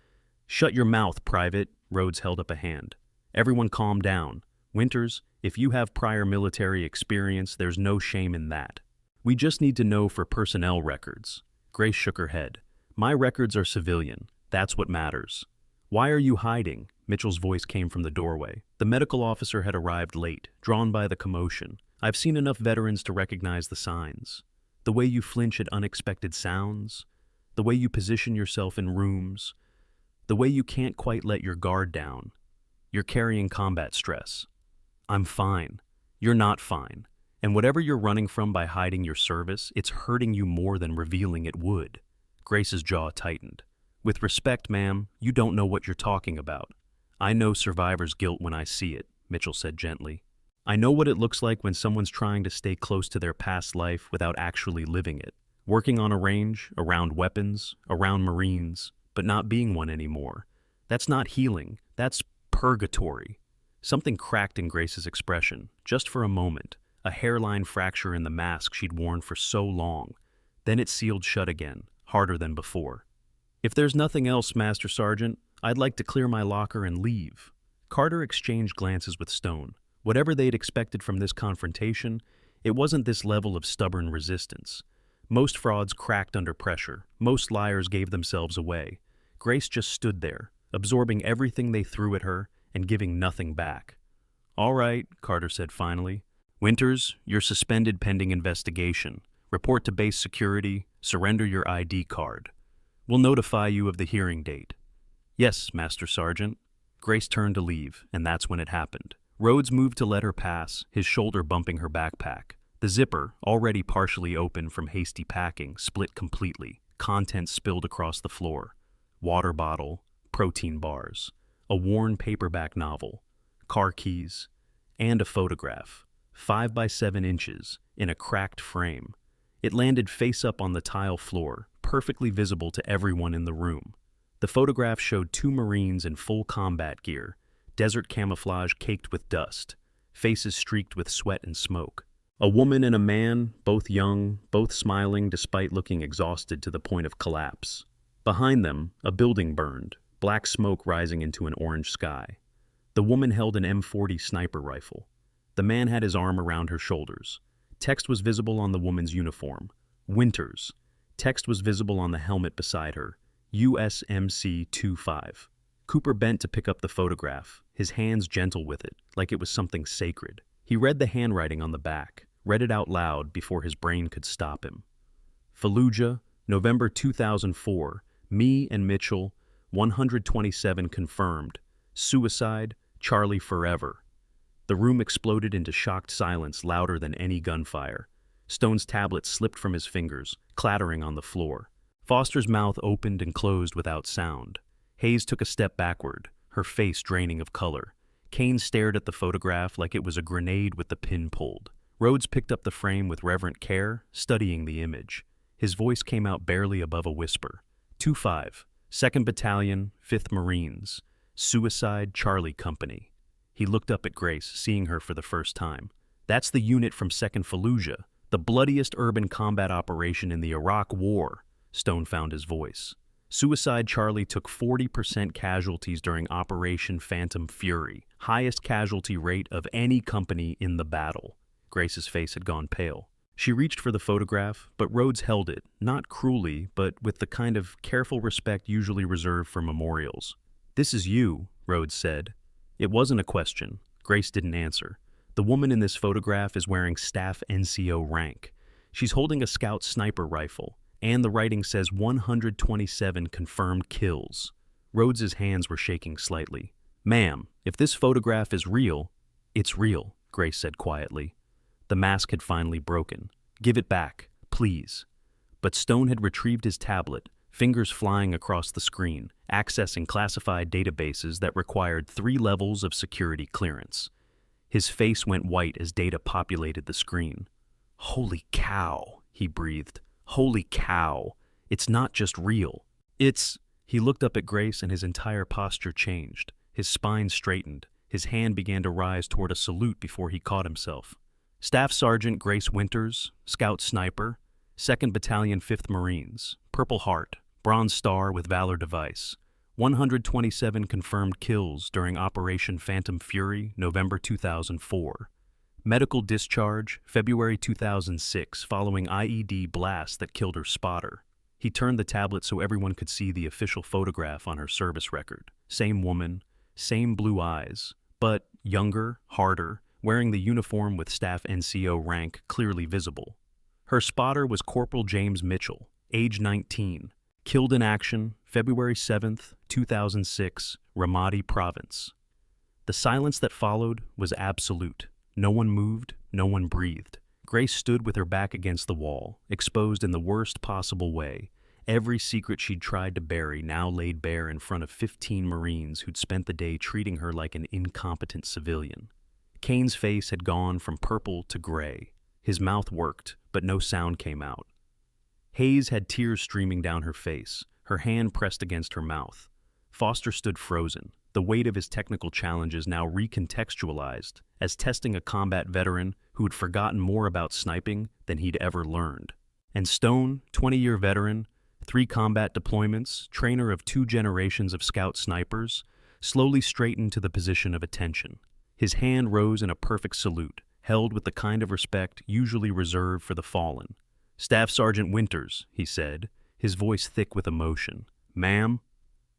Shut your mouth, Private. Rhodes held up a hand. Everyone calm down. Winters, if you have prior military experience, there's no shame in that. We just need to know for personnel records. Grace shook her head. My records are civilian. That's what matters. Why are you hiding? Mitchell's voice came from the doorway. The medical officer had arrived late, drawn by the commotion. I've seen enough veterans to recognize the signs. The way you flinch at unexpected sounds, the way you position yourself in rooms, the way you can't quite let your guard down. You're carrying combat stress. I'm fine. You're not fine. And whatever you're running from by hiding your service, it's hurting you more than revealing it would. Grace's jaw tightened. With respect, ma'am, you don't know what you're talking about. I know survivor's guilt when I see it, Mitchell said gently. I know what it looks like when someone's trying to stay close to their past life without actually living it. Working on a range, around weapons, around Marines, but not being one anymore. That's not healing. That's purgatory. Something cracked in Grace's expression, just for a moment. A hairline fracture in the mask she'd worn for so long. Then it sealed shut again, harder than before. If there's nothing else, Master Sergeant, I'd like to clear my locker and leave. Carter exchanged glances with Stone. Whatever they'd expected from this confrontation, it wasn't this level of stubborn resistance. Most frauds cracked under pressure. Most liars gave themselves away. Grace just stood there, absorbing everything they threw at her and giving nothing back. All right, Carter said finally. Winters, you're suspended pending investigation. Report to base security. Surrender your ID card. We'll notify you of the hearing date. Yes, Master Sergeant. Grace turned to leave, and that's when it happened. Rhodes moved to let her pass, his shoulder bumping her backpack. The zipper, already partially open from hasty packing, split completely. Contents spilled across the floor. Water bottle, protein bars, a worn paperback novel, car keys, and a photograph, 5 by 7 inches, in a cracked frame. It landed face up on the tile floor, perfectly visible to everyone in the room. The photograph showed 2 Marines in full combat gear, desert camouflage caked with dust, faces streaked with sweat and smoke. A woman and a man, both young, both smiling despite looking exhausted to the point of collapse. Behind them, a building burned, black smoke rising into an orange sky. The woman held an M40 sniper rifle. The man had his arm around her shoulders. Text was visible on the woman's uniform. Winters. Text was visible on the helmet beside her. USMC-25. Cooper bent to pick up the photograph, his hands gentle with it, like it was something sacred. He read the handwriting on the back, read it out loud before his brain could stop him. Fallujah, November 2004. Me and Mitchell, 127 confirmed. Suicide, Charlie forever. The room exploded into shocked silence louder than any gunfire. Stone's tablet slipped from his fingers, clattering on the floor. Foster's mouth opened and closed without sound. Hayes took a step backward, her face draining of color. Kane stared at the photograph like it was a grenade with the pin pulled. Rhodes picked up the frame with reverent care, studying the image. His voice came out barely above a whisper. 2-5, 2nd Battalion, 5th Marines. Suicide Charlie Company. He looked up at Grace, seeing her for the first time. That's the unit from 2nd Fallujah, the bloodiest urban combat operation in the Iraq War. Stone found his voice. Suicide Charlie took 40% casualties during Operation Phantom Fury, highest casualty rate of any company in the battle. Grace's face had gone pale. She reached for the photograph, but Rhodes held it, not cruelly, but with the kind of careful respect usually reserved for memorials. This is you, Rhodes said. It wasn't a question. Grace didn't answer. The woman in this photograph is wearing Staff NCO rank. She's holding a Scout sniper rifle, and the writing says 127 confirmed kills. Rhodes's hands were shaking slightly. Ma'am, if this photograph is real, it's real, Grace said quietly. The mask had finally broken. Give it back, please. But Stone had retrieved his tablet, fingers flying across the screen, accessing classified databases that required 3 levels of security clearance. His face went white as data populated the screen. Holy cow, he breathed. Holy cow. It's not just real. It's... He looked up at Grace and his entire posture changed. His spine straightened. His hand began to rise toward a salute before he caught himself. Staff Sergeant Grace Winters, Scout Sniper, 2nd Battalion 5th Marines, Purple Heart, Bronze Star with Valor device. 127 confirmed kills during Operation Phantom Fury, November 2004. Medical discharge, February 2006, following IED blast that killed her spotter. He turned the tablet so everyone could see the official photograph on her service record. Same woman, same blue eyes, but younger, harder, wearing the uniform with Staff NCO rank clearly visible. Her spotter was Corporal James Mitchell, age 19, killed in action, February 7th, 2006, Ramadi Province. The silence that followed was absolute. No one moved, no one breathed. Grace stood with her back against the wall, exposed in the worst possible way. Every secret she'd tried to bury now laid bare in front of 15 Marines who'd spent the day treating her like an incompetent civilian. Kane's face had gone from purple to gray. His mouth worked, but no sound came out. Hayes had tears streaming down her face, her hand pressed against her mouth. Foster stood frozen, the weight of his technical challenges now recontextualized as testing a combat veteran who had forgotten more about sniping than he'd ever learned. And Stone, 20-year veteran, 3 combat deployments, trainer of 2 generations of scout snipers, slowly straightened to the position of attention. His hand rose in a perfect salute, held with the kind of respect usually reserved for the fallen. "Staff Sergeant Winters," he said, his voice thick with emotion. "Ma'am."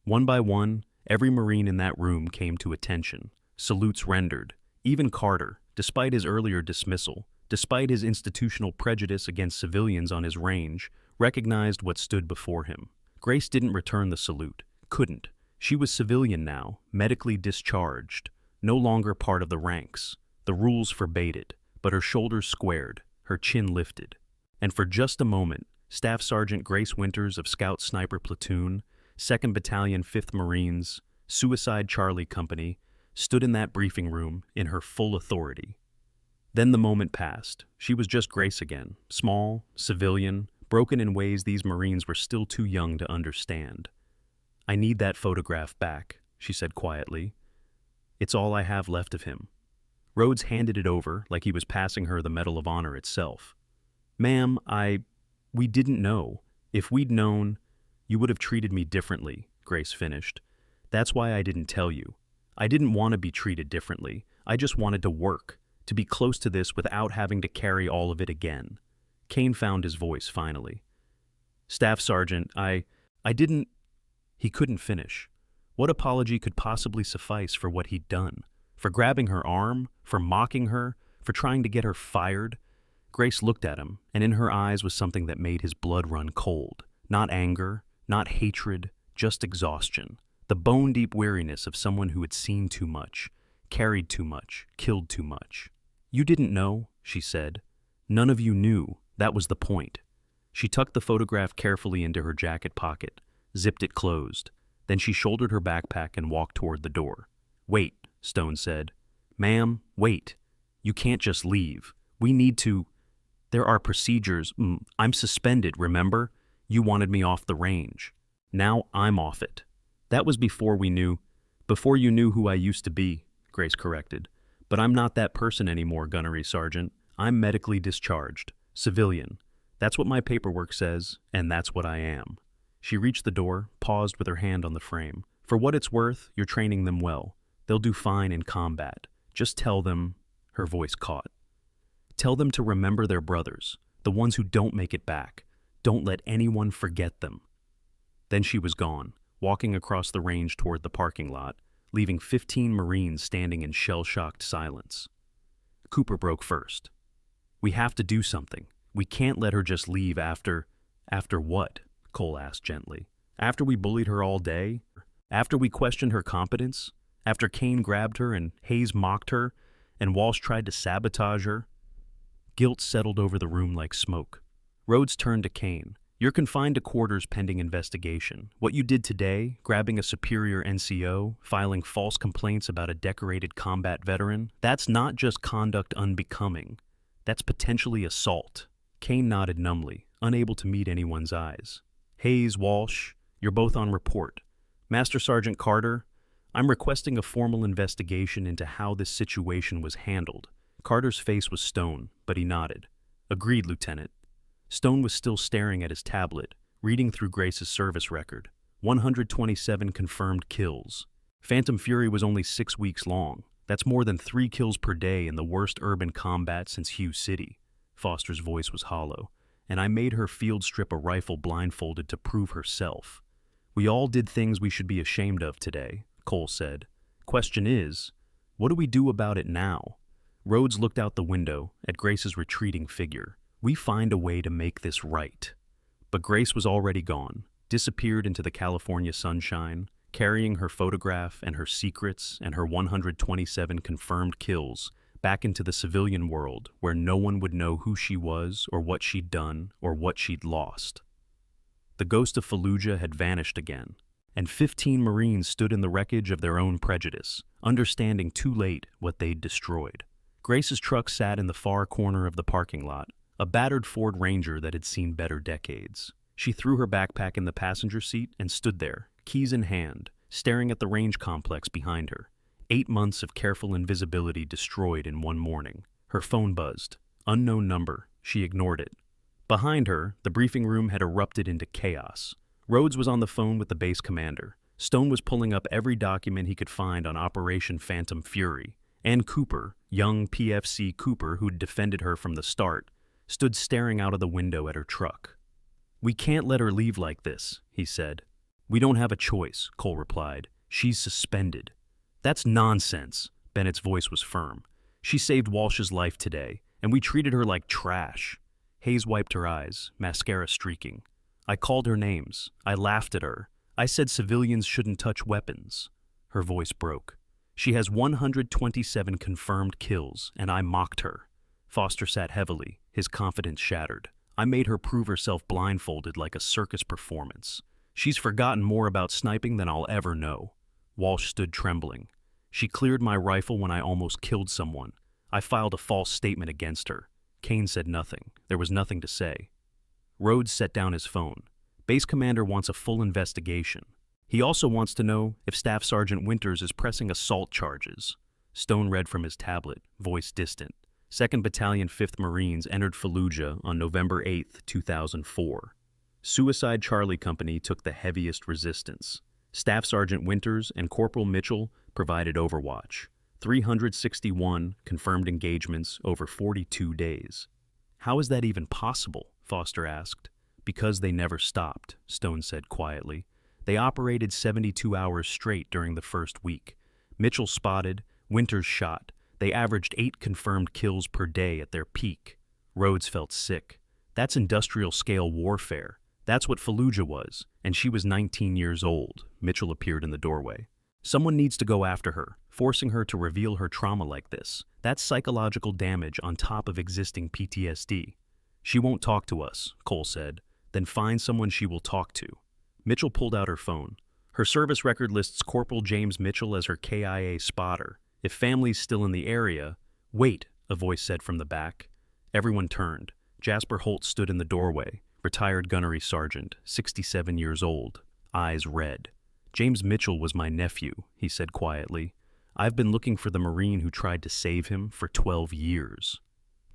One by one, every Marine in that room came to attention. Salutes rendered. Even Carter, despite his earlier dismissal, despite his institutional prejudice against civilians on his range, recognized what stood before him. Grace didn't return the salute. Couldn't. She was civilian now, medically discharged, no longer part of the ranks. The rules forbade it, but her shoulders squared, her chin lifted. And for just a moment, Staff Sergeant Grace Winters of Scout Sniper Platoon, 2nd Battalion 5th Marines, Suicide Charlie Company, stood in that briefing room in her full authority. Then the moment passed. She was just Grace again, small, civilian, broken in ways these Marines were still too young to understand. "I need that photograph back," she said quietly. "It's all I have left of him." Rhodes handed it over like he was passing her the Medal of Honor itself. "Ma'am, we didn't know. If we'd known, you would have treated me differently," Grace finished. "That's why I didn't tell you. I didn't want to be treated differently. I just wanted to work, to be close to this without having to carry all of it again." Kane found his voice finally. "Staff Sergeant, I didn't..." He couldn't finish. What apology could possibly suffice for what he'd done? For grabbing her arm? For mocking her? For trying to get her fired? Grace looked at him, and in her eyes was something that made his blood run cold. Not anger, not hatred, just exhaustion. The bone-deep weariness of someone who had seen too much, carried too much, killed too much. "You didn't know," she said. "None of you knew. That was the point." She tucked the photograph carefully into her jacket pocket, zipped it closed. Then she shouldered her backpack and walked toward the door. "Wait," Stone said. "Ma'am, wait. You can't just leave. We need to... There are procedures. I'm suspended, remember? You wanted me off the range. Now I'm off it." "That was before you knew who I used to be," Grace corrected. "But I'm not that person anymore, Gunnery Sergeant. I'm medically discharged. Civilian. That's what my paperwork says, and that's what I am." She reached the door, paused with her hand on the frame. "For what it's worth, you're training them well. They'll do fine in combat. Just tell them..." Her voice caught. "Tell them to remember their brothers, the ones who don't make it back. Don't let anyone forget them." Then she was gone, walking across the range toward the parking lot, leaving 15 Marines standing in shell-shocked silence. Cooper broke first. "We have to do something. We can't let her just leave after..." "After what?" Cole asked gently. "After we bullied her all day? After we questioned her competence? After Kane grabbed her and Hayes mocked her and Walsh tried to sabotage her?" Guilt settled over the room like smoke. Rhodes turned to Kane. "You're confined to quarters pending investigation. What you did today, grabbing a superior NCO, filing false complaints about a decorated combat veteran, that's not just conduct unbecoming. That's potentially assault." Kane nodded numbly, unable to meet anyone's eyes. "Hayes, Walsh, you're both on report. Master Sergeant Carter, I'm requesting a formal investigation into how this situation was handled. Carter's face was stone, but he nodded. Agreed, Lieutenant. Stone was still staring at his tablet, reading through Grace's service record. 127 confirmed kills. Phantom Fury was only 6 weeks long. That's more than 3 kills per day in the worst urban combat since Hugh City. Foster's voice was hollow. And I made her field strip a rifle blindfolded to prove herself. We all did things we should be ashamed of today, Cole said. Question is, what do we do about it now? Rhodes looked out the window at Grace's retreating figure. We find a way to make this right. But Grace was already gone, disappeared into the California sunshine, carrying her photograph and her secrets and her 127 confirmed kills back into the civilian world where no one would know who she was or what she'd done or what she'd lost. The ghost of Fallujah had vanished again, and 15 Marines stood in the wreckage of their own prejudice, understanding too late what they'd destroyed. Grace's truck sat in the far corner of the parking lot, a battered Ford Ranger that had seen better decades. She threw her backpack in the passenger seat and stood there, keys in hand, staring at the range complex behind her. 8 months of careful invisibility destroyed in one morning. Her phone buzzed. Unknown number. She ignored it. Behind her, the briefing room had erupted into chaos. Rhodes was on the phone with the base commander. Stone was pulling up every document he could find on Operation Phantom Fury. And Cooper, young PFC Cooper who'd defended her from the start, stood staring out of the window at her truck. We can't let her leave like this, he said. We don't have a choice, Cole replied. She's suspended. That's nonsense. Bennett's voice was firm. She saved Walsh's life today, and we treated her like trash. Hayes wiped her eyes, mascara streaking. I called her names. I laughed at her. I said civilians shouldn't touch weapons. Her voice broke. She has 127 confirmed kills, and I mocked her. Foster sat heavily, his confidence shattered. I made her prove herself blindfolded like a circus performance. She's forgotten more about sniping than I'll ever know. Walsh stood trembling. She cleared my rifle when I almost killed someone. I filed a false statement against her. Kane said nothing. There was nothing to say. Rhodes set down his phone. Base commander wants a full investigation. He also wants to know if Staff Sergeant Winters is pressing assault charges. Stone read from his tablet, voice distant. 2nd Battalion 5th Marines entered Fallujah on November 8, 2004. Suicide Charlie Company took the heaviest resistance. Staff Sergeant Winters and Corporal Mitchell provided overwatch. 361 confirmed engagements over 42 days. How is that even possible? Foster asked. Because they never stopped, Stone said quietly. They operated 72 hours straight during the first week. Mitchell spotted, Winters shot. They averaged 8 confirmed kills per day at their peak. Rhodes felt sick. That's industrial-scale warfare. That's what Fallujah was, and she was 19 years old. Mitchell appeared in the doorway. Someone needs to go after her, forcing her to reveal her trauma like this. That's psychological damage on top of existing PTSD. She won't talk to us, Cole said. Then find someone she will talk to. Mitchell pulled out her phone. Her service record lists Corporal James Mitchell as her KIA spotter. If family's still in the area... Wait, a voice said from the back. Everyone turned. Jasper Holt stood in the doorway. Retired gunnery sergeant, 67 years old, eyes red. James Mitchell was my nephew, he said quietly. I've been looking for the Marine who tried to save him for 12 years.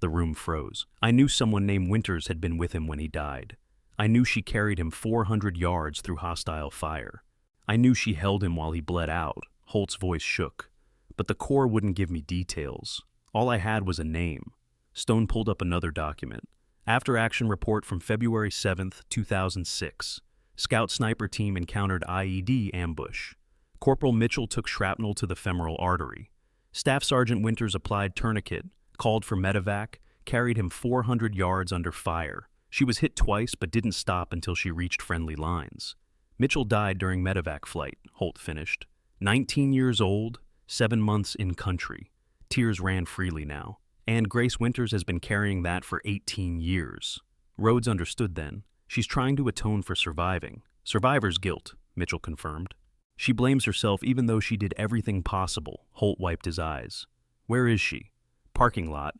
The room froze. I knew someone named Winters had been with him when he died. I knew she carried him 400 yards through hostile fire. I knew she held him while he bled out. Holt's voice shook. But the Corps wouldn't give me details. All I had was a name. Stone pulled up another document. After-action report from February 7, 2006. Scout sniper team encountered IED ambush. Corporal Mitchell took shrapnel to the femoral artery. Staff Sergeant Winters applied tourniquet, called for medevac, carried him 400 yards under fire. She was hit twice but didn't stop until she reached friendly lines. Mitchell died during medevac flight, Holt finished. 19 years old, 7 months in country. Tears ran freely now. And Grace Winters has been carrying that for 18 years. Rhodes understood then. She's trying to atone for surviving. Survivor's guilt, Mitchell confirmed. She blames herself even though she did everything possible. Holt wiped his eyes. Where is she? Parking lot.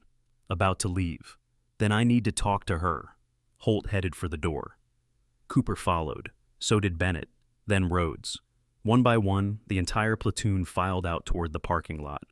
About to leave. Then I need to talk to her. Holt headed for the door. Cooper followed. So did Bennett. Then Rhodes. One by one, the entire platoon filed out toward the parking lot.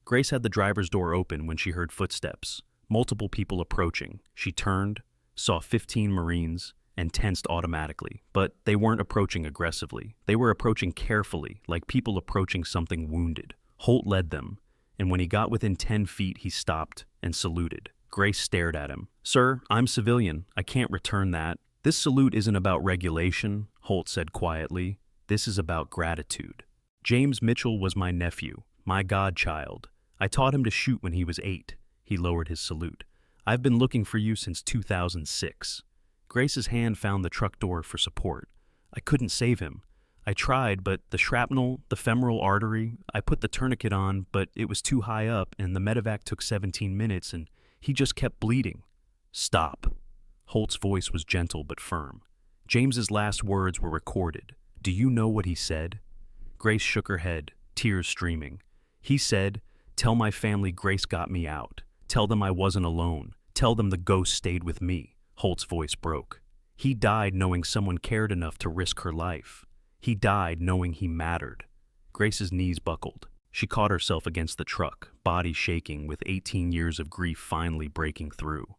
Grace had the driver's door open when she heard footsteps, multiple people approaching. She turned, saw 15 Marines, and tensed automatically. But they weren't approaching aggressively. They were approaching carefully, like people approaching something wounded. Holt led them, and when he got within 10 feet, he stopped and saluted. Grace stared at him. "Sir, I'm civilian. I can't return that." "This salute isn't about regulation," Holt said quietly. "This is about gratitude. James Mitchell was my nephew, my godchild. I taught him to shoot when he was 8. He lowered his salute. "I've been looking for you since 2006. Grace's hand found the truck door for support. "I couldn't save him. I tried, but the shrapnel, the femoral artery, I put the tourniquet on, but it was too high up, and the medevac took 17 minutes, and he just kept bleeding." "Stop." Holt's voice was gentle but firm. James's last words were recorded. "Do you know what he said?" Grace shook her head, tears streaming. "He said, 'Tell my family Grace got me out. Tell them I wasn't alone. Tell them the ghost stayed with me.'" Holt's voice broke. "He died knowing someone cared enough to risk her life. He died knowing he mattered." Grace's knees buckled. She caught herself against the truck, body shaking with 18 years of grief finally breaking through.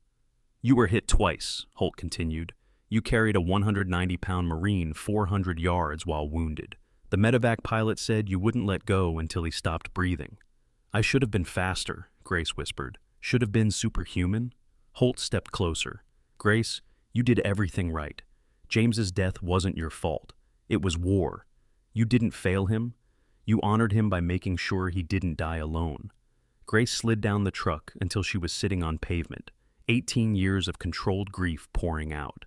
"You were hit twice," Holt continued. "You carried a 190-pound Marine 400 yards while wounded. The medevac pilot said you wouldn't let go until he stopped breathing." "I should have been faster," Grace whispered. "Should have been superhuman." Holt stepped closer. "Grace, you did everything right. James's death wasn't your fault. It was war. You didn't fail him. You honored him by making sure he didn't die alone." Grace slid down the truck until she was sitting on pavement, 18 years of controlled grief pouring out.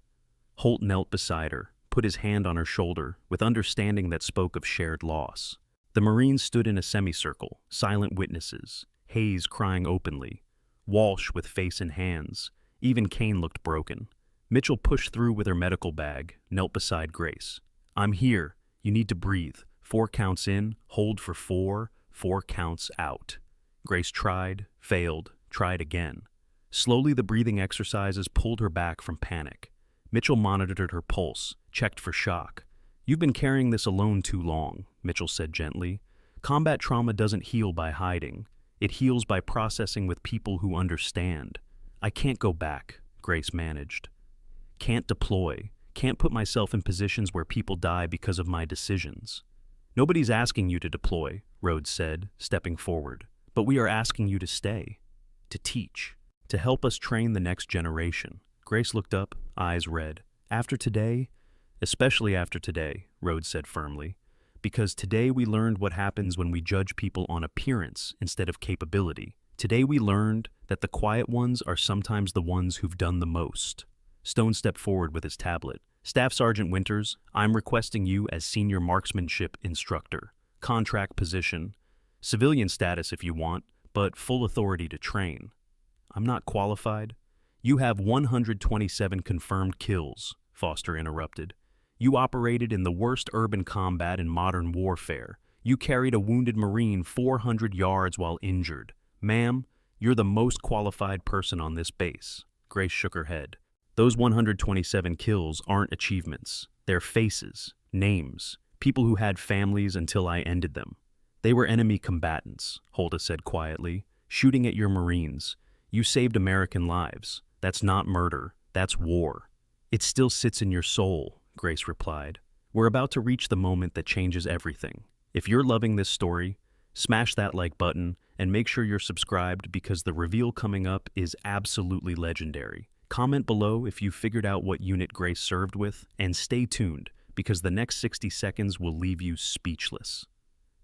Holt knelt beside her, put his hand on her shoulder with understanding that spoke of shared loss. The Marines stood in a semicircle, silent witnesses, Hayes crying openly, Walsh with face in hands. Even Kane looked broken. Mitchell pushed through with her medical bag, knelt beside Grace. "I'm here. You need to breathe. 4 counts in, hold for 4, 4 counts out." Grace tried, failed, tried again. Slowly the breathing exercises pulled her back from panic. Mitchell monitored her pulse, checked for shock. "You've been carrying this alone too long," Mitchell said gently. "Combat trauma doesn't heal by hiding. It heals by processing with people who understand." "I can't go back," Grace managed. "Can't deploy. Can't put myself in positions where people die because of my decisions." "Nobody's asking you to deploy," Rhodes said, stepping forward. "But we are asking you to stay, to teach, to help us train the next generation." Grace looked up, eyes red. "After today, especially after today," Rhodes said firmly, "because today we learned what happens when we judge people on appearance instead of capability. Today we learned that the quiet ones are sometimes the ones who've done the most." Stone stepped forward with his tablet. "Staff Sergeant Winters, I'm requesting you as Senior Marksmanship Instructor. Contract position. Civilian status if you want, but full authority to train." "I'm not qualified." "You have 127 confirmed kills," Foster interrupted. "You operated in the worst urban combat in modern warfare. You carried a wounded Marine 400 yards while injured. Ma'am, you're the most qualified person on this base." Grace shook her head. "Those 127 kills aren't achievements. They're faces, names, people who had families until I ended them. They were enemy combatants," Holda said quietly, "shooting at your Marines. You saved American lives. That's not murder. That's war." "It still sits in your soul," Grace replied. "We're about to reach the moment that changes everything. If you're loving this story, smash that like button and make sure you're subscribed because the reveal coming up is absolutely legendary. Comment below if you figured out what unit Grace served with, and stay tuned because the next 60 seconds will leave you speechless.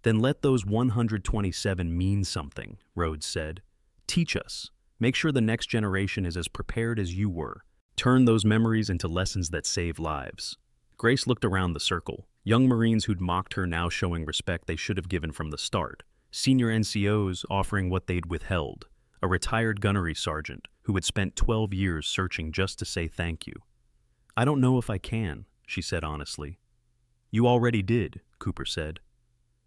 "Then let those 127 mean something," Rhodes said. "Teach us. Make sure the next generation is as prepared as you were. Turn those memories into lessons that save lives." Grace looked around the circle. Young Marines who'd mocked her now showing respect they should have given from the start. Senior NCOs offering what they'd withheld. A retired gunnery sergeant who had spent 12 years searching just to say thank you. "I don't know if I can," she said honestly. "You already did," Cooper said.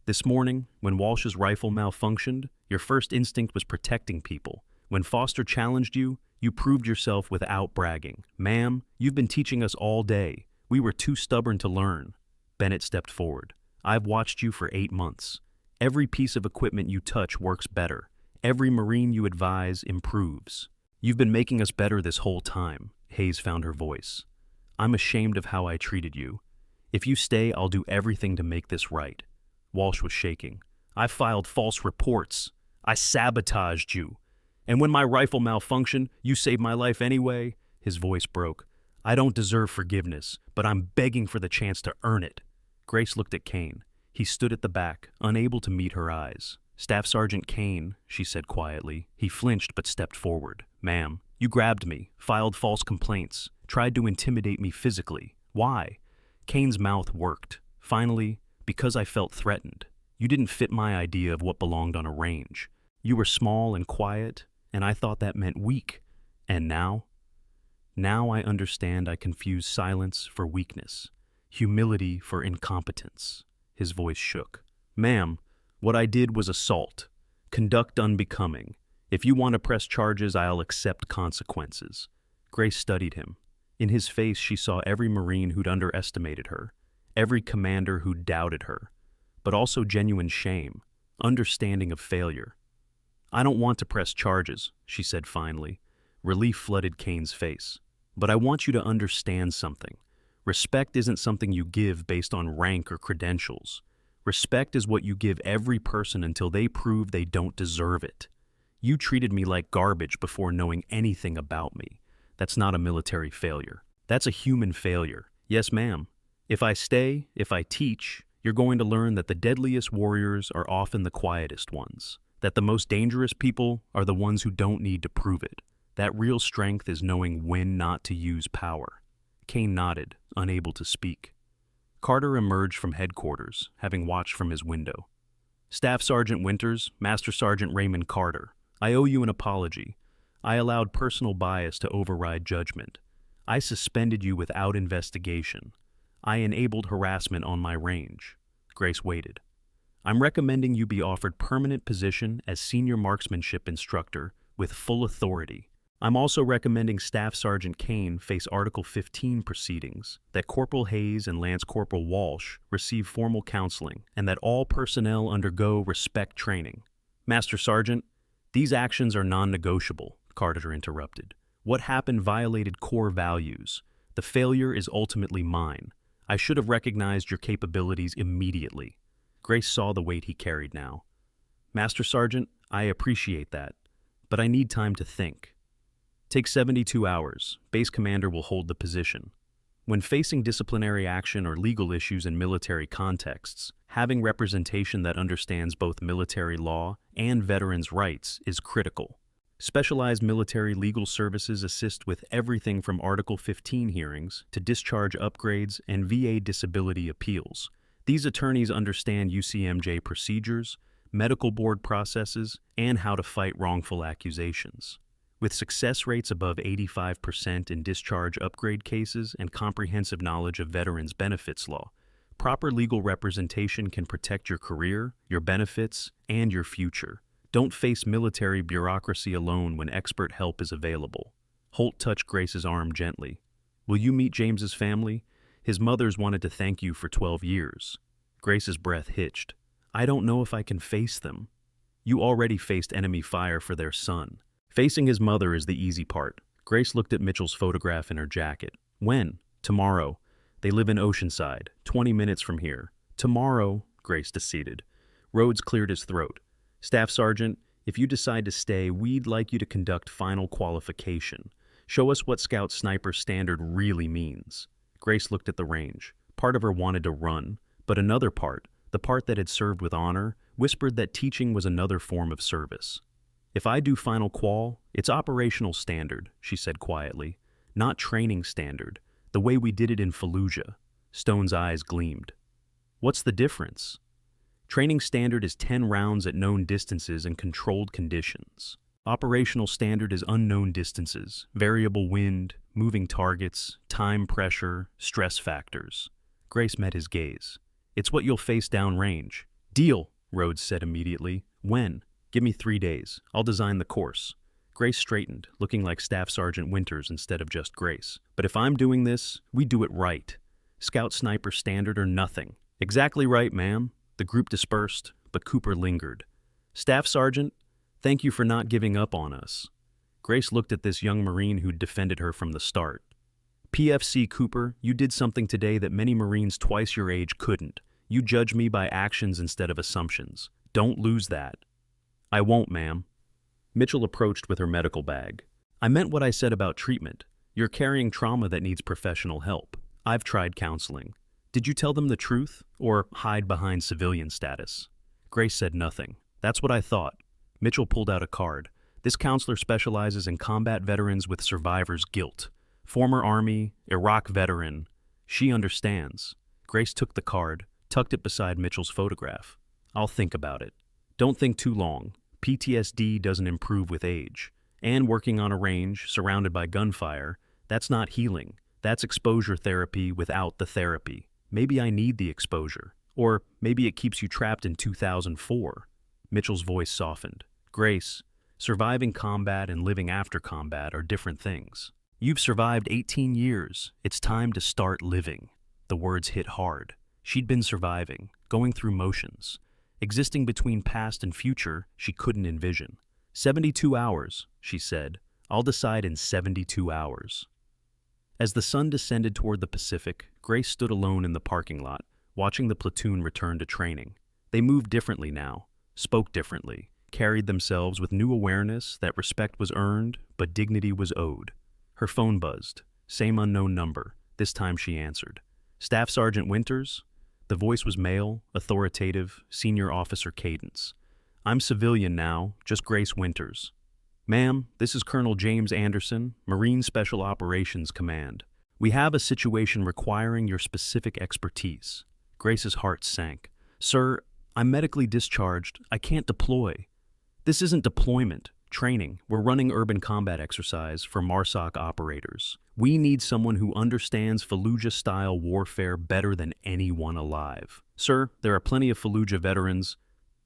"This morning, when Walsh's rifle malfunctioned, your first instinct was protecting people. When Foster challenged you, you proved yourself without bragging. Ma'am, you've been teaching us all day. We were too stubborn to learn." Bennett stepped forward. I've watched you for 8 months. Every piece of equipment you touch works better. Every Marine you advise improves. You've been making us better this whole time, Hayes found her voice. I'm ashamed of how I treated you. If you stay, I'll do everything to make this right. Walsh was shaking. I filed false reports. I sabotaged you. And when my rifle malfunctioned, you saved my life anyway. His voice broke. I don't deserve forgiveness, but I'm begging for the chance to earn it. Grace looked at Kane. He stood at the back, unable to meet her eyes. Staff Sergeant Kane, she said quietly. He flinched but stepped forward. Ma'am, you grabbed me, filed false complaints, tried to intimidate me physically. Why? Kane's mouth worked. Finally, because I felt threatened. You didn't fit my idea of what belonged on a range. You were small and quiet, and I thought that meant weak. And now? Now I understand I confuse silence for weakness, humility for incompetence. His voice shook. Ma'am, what I did was assault. Conduct unbecoming. If you want to press charges, I'll accept consequences. Grace studied him. In his face, she saw every Marine who'd underestimated her, every commander who'd doubted her, but also genuine shame, understanding of failure. I don't want to press charges, she said finally. Relief flooded Kane's face. But I want you to understand something. Respect isn't something you give based on rank or credentials. Respect is what you give every person until they prove they don't deserve it. You treated me like garbage before knowing anything about me. That's not a military failure. That's a human failure. Yes, ma'am. If I stay, if I teach, you're going to learn that the deadliest warriors are often the quietest ones. That the most dangerous people are the ones who don't need to prove it. That real strength is knowing when not to use power. Kane nodded, unable to speak. Carter emerged from headquarters, having watched from his window. Staff Sergeant Winters, Master Sergeant Raymond Carter, I owe you an apology. I allowed personal bias to override judgment. I suspended you without investigation. I enabled harassment on my range. Grace waited. I'm recommending you be offered permanent position as senior marksmanship instructor with full authority. I'm also recommending Staff Sergeant Kane face Article 15 proceedings, that Corporal Hayes and Lance Corporal Walsh receive formal counseling, and that all personnel undergo respect training. Master Sergeant, these actions are non-negotiable, Carter interrupted. What happened violated core values. The failure is ultimately mine. I should have recognized your capabilities immediately. Grace saw the weight he carried now. Master Sergeant, I appreciate that, but I need time to think. Take 72 hours. Base commander will hold the position. When facing disciplinary action or legal issues in military contexts, having representation that understands both military law and veterans' rights is critical. Specialized military legal services assist with everything from Article 15 hearings to discharge upgrades and VA disability appeals. These attorneys understand UCMJ procedures, medical board processes, and how to fight wrongful accusations. With success rates above 85% in discharge upgrade cases and comprehensive knowledge of veterans' benefits law, proper legal representation can protect your career, your benefits, and your future. Don't face military bureaucracy alone when expert help is available. Holt touched Grace's arm gently. Will you meet James's family? His mother's wanted to thank you for 12 years. Grace's breath hitched. I don't know if I can face them. You already faced enemy fire for their son. Facing his mother is the easy part. Grace looked at Mitchell's photograph in her jacket. When? Tomorrow. They live in Oceanside, 20 minutes from here. Tomorrow, Grace deceded. Rhodes cleared his throat. Staff Sergeant, if you decide to stay, we'd like you to conduct final qualification. Show us what Scout Sniper Standard really means. Grace looked at the range. Part of her wanted to run, but another part, the part that had served with honor, whispered that teaching was another form of service. If I do final qual, it's operational standard, she said quietly, not training standard, the way we did it in Fallujah. Stone's eyes gleamed. What's the difference? Training standard is 10 rounds at known distances and controlled conditions. Operational standard is unknown distances, variable wind, moving targets, time pressure, stress factors. Grace met his gaze. It's what you'll face downrange. Deal, Rhodes said immediately. When? Give me 3 days. I'll design the course. Grace straightened, looking like Staff Sergeant Winters instead of just Grace. But if I'm doing this, we do it right. Scout Sniper Standard or nothing. Exactly right, ma'am. The group dispersed, but Cooper lingered. Staff Sergeant, thank you for not giving up on us. Grace looked at this young Marine who'd defended her from the start. PFC Cooper, you did something today that many Marines twice your age couldn't. You judge me by actions instead of assumptions. Don't lose that. I won't, ma'am. Mitchell approached with her medical bag. I meant what I said about treatment. You're carrying trauma that needs professional help. I've tried counseling. Did you tell them the truth, or hide behind civilian status? Grace said nothing. That's what I thought. Mitchell pulled out a card. This counselor specializes in combat veterans with survivor's guilt. Former Army, Iraq veteran. She understands. Grace took the card, tucked it beside Mitchell's photograph. I'll think about it. Don't think too long. PTSD doesn't improve with age. And working on a range, surrounded by gunfire, that's not healing. That's exposure therapy without the therapy. Maybe I need the exposure. Or maybe it keeps you trapped in 2004. Mitchell's voice softened. Grace, surviving combat and living after combat are different things. You've survived 18 years. It's time to start living. The words hit hard. She'd been surviving, going through motions, existing between past and future she couldn't envision. 72 hours, she said. I'll decide in 72 hours. As the sun descended toward the Pacific, Grace stood alone in the parking lot, watching the platoon return to training. They moved differently now, spoke differently, carried themselves with new awareness that respect was earned, but dignity was owed. Her phone buzzed. Same unknown number. This time she answered. Staff Sergeant Winters? The voice was male, authoritative, senior officer cadence. I'm civilian now, just Grace Winters. Ma'am, this is Colonel James Anderson, Marine Special Operations Command. We have a situation requiring your specific expertise. Grace's heart sank. Sir, I'm medically discharged. I can't deploy. This isn't deployment. Training. We're running urban combat exercise for MARSOC operators. We need someone who understands Fallujah-style warfare better than anyone alive. Sir, there are plenty of Fallujah veterans.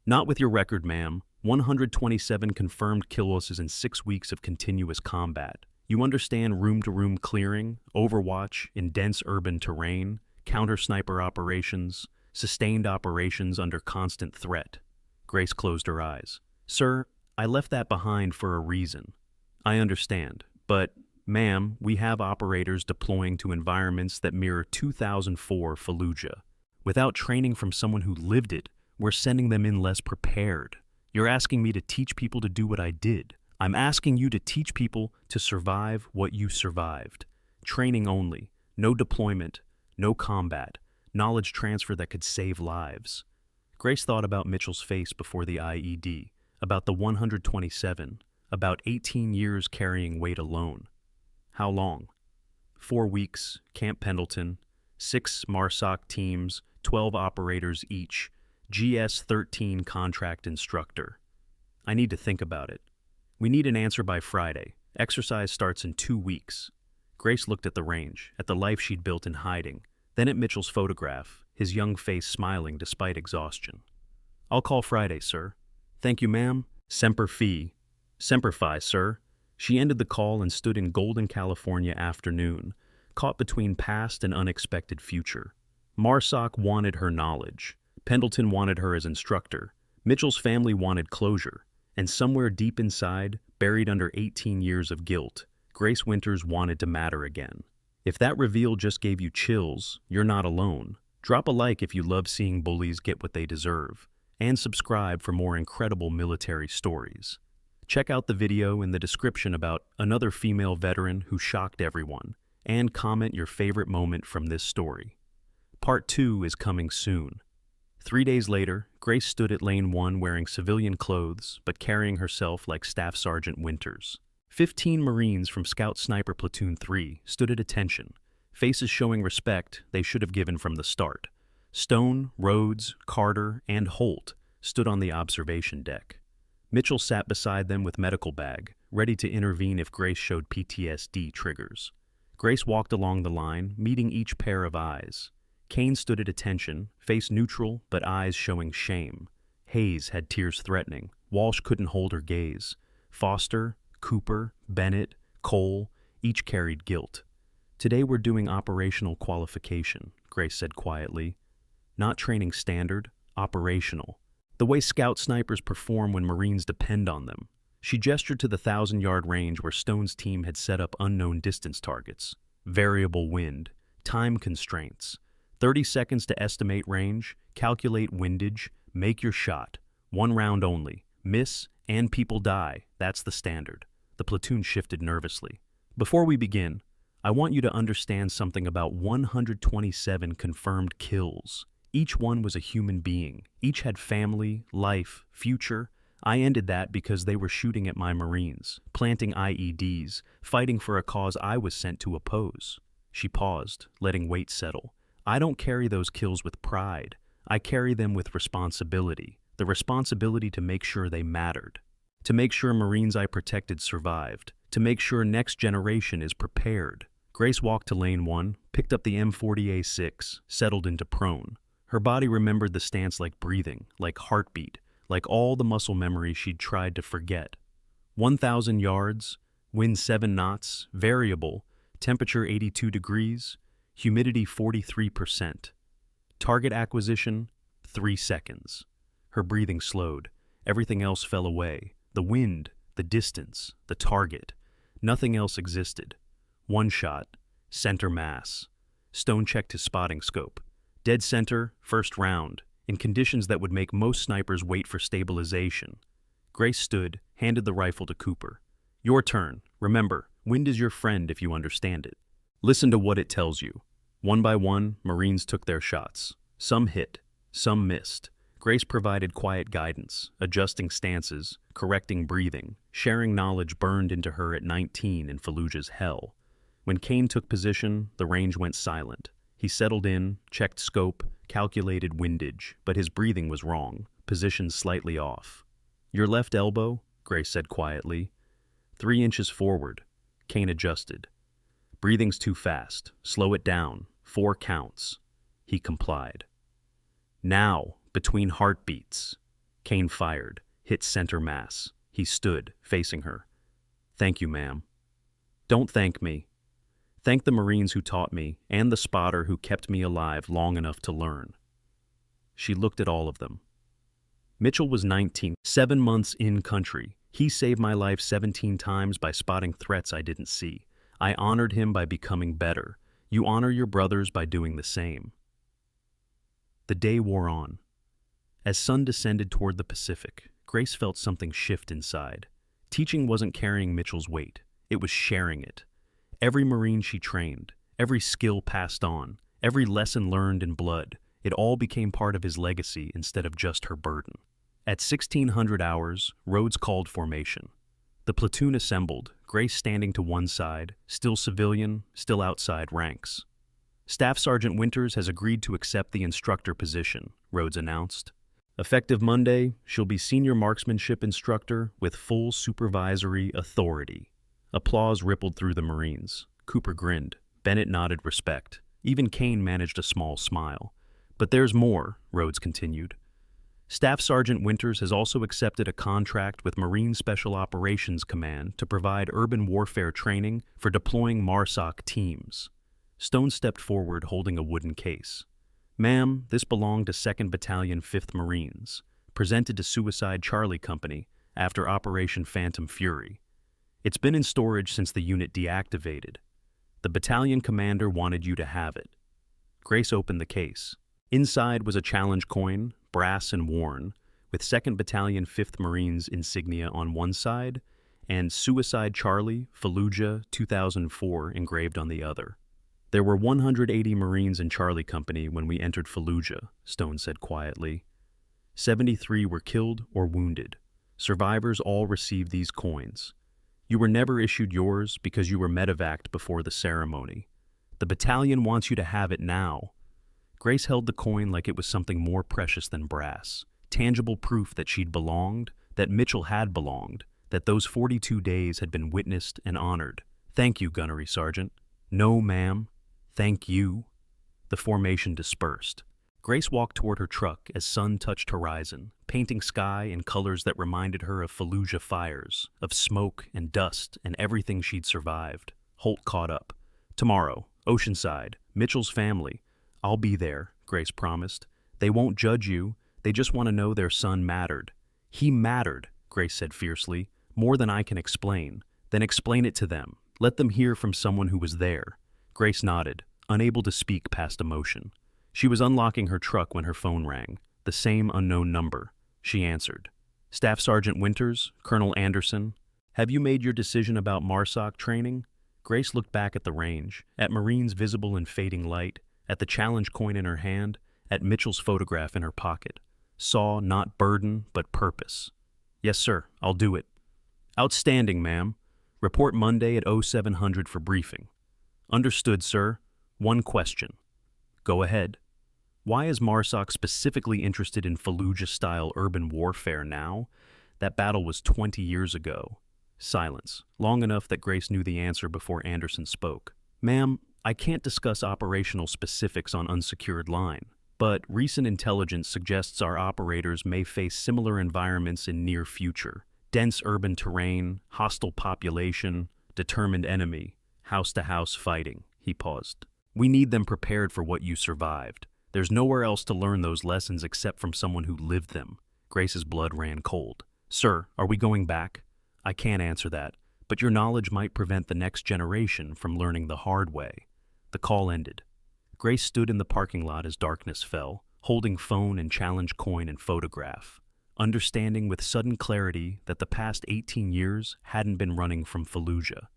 Not with your record, ma'am. 127 confirmed kill losses in 6 weeks of continuous combat. You understand room-to-room clearing, overwatch in dense urban terrain, counter-sniper operations, sustained operations under constant threat. Grace closed her eyes. Sir, I left that behind for a reason. I understand, but, ma'am, we have operators deploying to environments that mirror 2004 Fallujah. Without training from someone who lived it, we're sending them in less prepared. You're asking me to teach people to do what I did. I'm asking you to teach people to survive what you survived. Training only, no deployment, no combat, knowledge transfer that could save lives. Grace thought about Mitchell's face before the IED, about the 127, about 18 years carrying weight alone. How long? 4 weeks, Camp Pendleton, 6 MARSOC teams, 12 operators each, GS-13 contract instructor. I need to think about it. We need an answer by Friday. Exercise starts in 2 weeks. Grace looked at the range, at the life she'd built in hiding, then at Mitchell's photograph, his young face smiling despite exhaustion. I'll call Friday, sir. Thank you, ma'am. Semper Fi. Semper Fi, sir. She ended the call and stood in golden California afternoon, caught between past and unexpected future. MARSOC wanted her knowledge. Pendleton wanted her as instructor. Mitchell's family wanted closure. And somewhere deep inside, buried under 18 years of guilt, Grace Winters wanted to matter again. If that reveal just gave you chills, you're not alone. Drop a like if you love seeing bullies get what they deserve. And subscribe for more incredible military stories. Check out the video in the description about another female veteran who shocked everyone, and comment your favorite moment from this story. Part 2 is coming soon. 3 days later, Grace stood at Lane 1 wearing civilian clothes, but carrying herself like Staff Sergeant Winters. 15 Marines from Scout Sniper Platoon 3 stood at attention, faces showing respect they should have given from the start. Stone, Rhodes, Carter, and Holt stood on the observation deck. Mitchell sat beside them with medical bag, ready to intervene if Grace showed PTSD triggers. Grace walked along the line, meeting each pair of eyes. Kane stood at attention, face neutral but eyes showing shame. Hayes had tears threatening. Walsh couldn't hold her gaze. Foster, Cooper, Bennett, Cole, each carried guilt. Today we're doing operational qualification, Grace said quietly. Not training standard, operational. The way scout snipers perform when Marines depend on them. She gestured to the 1,000-yard range where Stone's team had set up unknown distance targets. Variable wind, time constraints. 30 seconds to estimate range, calculate windage, make your shot. 1 round only. Miss, and people die. That's the standard. The platoon shifted nervously. Before we begin, I want you to understand something about 127 confirmed kills. Each one was a human being. Each had family, life, future. I ended that because they were shooting at my Marines, planting IEDs, fighting for a cause I was sent to oppose. She paused, letting weight settle. I don't carry those kills with pride. I carry them with responsibility. The responsibility to make sure they mattered. To make sure Marines I protected survived. To make sure next generation is prepared. Grace walked to lane 1, picked up the M40A6, settled into prone. Her body remembered the stance like breathing, like heartbeat, like all the muscle memory she'd tried to forget. 1,000 yards, wind 7 knots, variable, temperature 82 degrees, humidity 43%. Target acquisition, 3 seconds. Her breathing slowed. Everything else fell away. The wind, the distance, the target. Nothing else existed. 1 shot, center mass. Stone checked his spotting scope. Dead center, first round, in conditions that would make most snipers wait for stabilization. Grace stood, handed the rifle to Cooper. Your turn. Remember, wind is your friend if you understand it. Listen to what it tells you. 1 by 1, Marines took their shots. Some hit, some missed. Grace provided quiet guidance, adjusting stances, correcting breathing, sharing knowledge burned into her at 19 in Fallujah's hell. When Kane took position, the range went silent. He settled in, checked scope, calculated windage, but his breathing was wrong, position slightly off. Your left elbow, Grace said quietly. 3 inches forward. Kane adjusted. Breathing's too fast. Slow it down. 4 counts. He complied. Now, between heartbeats. Kane fired, hit center mass. He stood, facing her. Thank you, ma'am. Don't thank me. Thank the Marines who taught me, and the spotter who kept me alive long enough to learn. She looked at all of them. Mitchell was 19, 7 months in country. He saved my life 17 times by spotting threats I didn't see. I honored him by becoming better. You honor your brothers by doing the same. The day wore on. As sun descended toward the Pacific, Grace felt something shift inside. Teaching wasn't carrying Mitchell's weight. It was sharing it. Every Marine she trained, every skill passed on, every lesson learned in blood, it all became part of his legacy instead of just her burden. At 1600 hours, Rhodes called formation. The platoon assembled, Grace standing to one side, still civilian, still outside ranks. Staff Sergeant Winters has agreed to accept the instructor position, Rhodes announced. Effective Monday, she'll be senior marksmanship instructor with full supervisory authority. Applause rippled through the Marines. Cooper grinned. Bennett nodded respect. Even Kane managed a small smile. But there's more, Rhodes continued. Staff Sergeant Winters has also accepted a contract with Marine Special Operations Command to provide urban warfare training for deploying MARSOC teams. Stone stepped forward holding a wooden case. Ma'am, this belonged to 2nd Battalion 5th Marines, presented to Suicide Charlie Company after Operation Phantom Fury. It's been in storage since the unit deactivated. The battalion commander wanted you to have it. Grace opened the case. Inside was a challenge coin, brass and worn, with 2nd Battalion 5th Marines insignia on one side and Suicide Charlie, Fallujah, 2004 engraved on the other. There were 180 Marines in Charlie Company when we entered Fallujah, Stone said quietly. 73 were killed or wounded. Survivors all received these coins. You were never issued yours because you were medevaced before the ceremony. The battalion wants you to have it now. Grace held the coin like it was something more precious than brass, tangible proof that she'd belonged, that Mitchell had belonged, that those 42 days had been witnessed and honored. Thank you, Gunnery Sergeant. No, ma'am. Thank you. The formation dispersed. Grace walked toward her truck as sun touched horizon, painting sky in colors that reminded her of Fallujah fires, of smoke and dust and everything she'd survived. Holt caught up. Tomorrow, Oceanside, Mitchell's family. I'll be there, Grace promised. They won't judge you. They just want to know their son mattered. He mattered, Grace said fiercely, more than I can explain. Then explain it to them. Let them hear from someone who was there. Grace nodded, unable to speak past emotion. She was unlocking her truck when her phone rang. The same unknown number. She answered. Staff Sergeant Winters, Colonel Anderson. Have you made your decision about MARSOC training? Grace looked back at the range, at Marines visible in fading light, at the challenge coin in her hand, at Mitchell's photograph in her pocket. Saw not burden, but purpose. Yes, sir, I'll do it. Outstanding, ma'am. Report Monday at 0700 for briefing. Understood, sir. One question. Go ahead. Why is MARSOC specifically interested in Fallujah-style urban warfare now? That battle was 20 years ago. Silence, long enough that Grace knew the answer before Anderson spoke. Ma'am, I can't discuss operational specifics on unsecured line, but recent intelligence suggests our operators may face similar environments in near future. Dense urban terrain, hostile population, determined enemy, house-to-house fighting. He paused. We need them prepared for what you survived. There's nowhere else to learn those lessons except from someone who lived them. Grace's blood ran cold. Sir, are we going back? I can't answer that, but your knowledge might prevent the next generation from learning the hard way. The call ended. Grace stood in the parking lot as darkness fell, holding phone and challenge coin and photograph, understanding with sudden clarity that the past 18 years hadn't been running from Fallujah.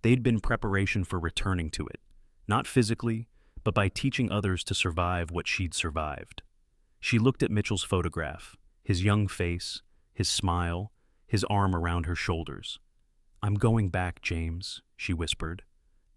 They'd been preparation for returning to it, not physically, but by teaching others to survive what she'd survived. She looked at Mitchell's photograph, his young face, his smile, his arm around her shoulders. I'm going back, James, she whispered.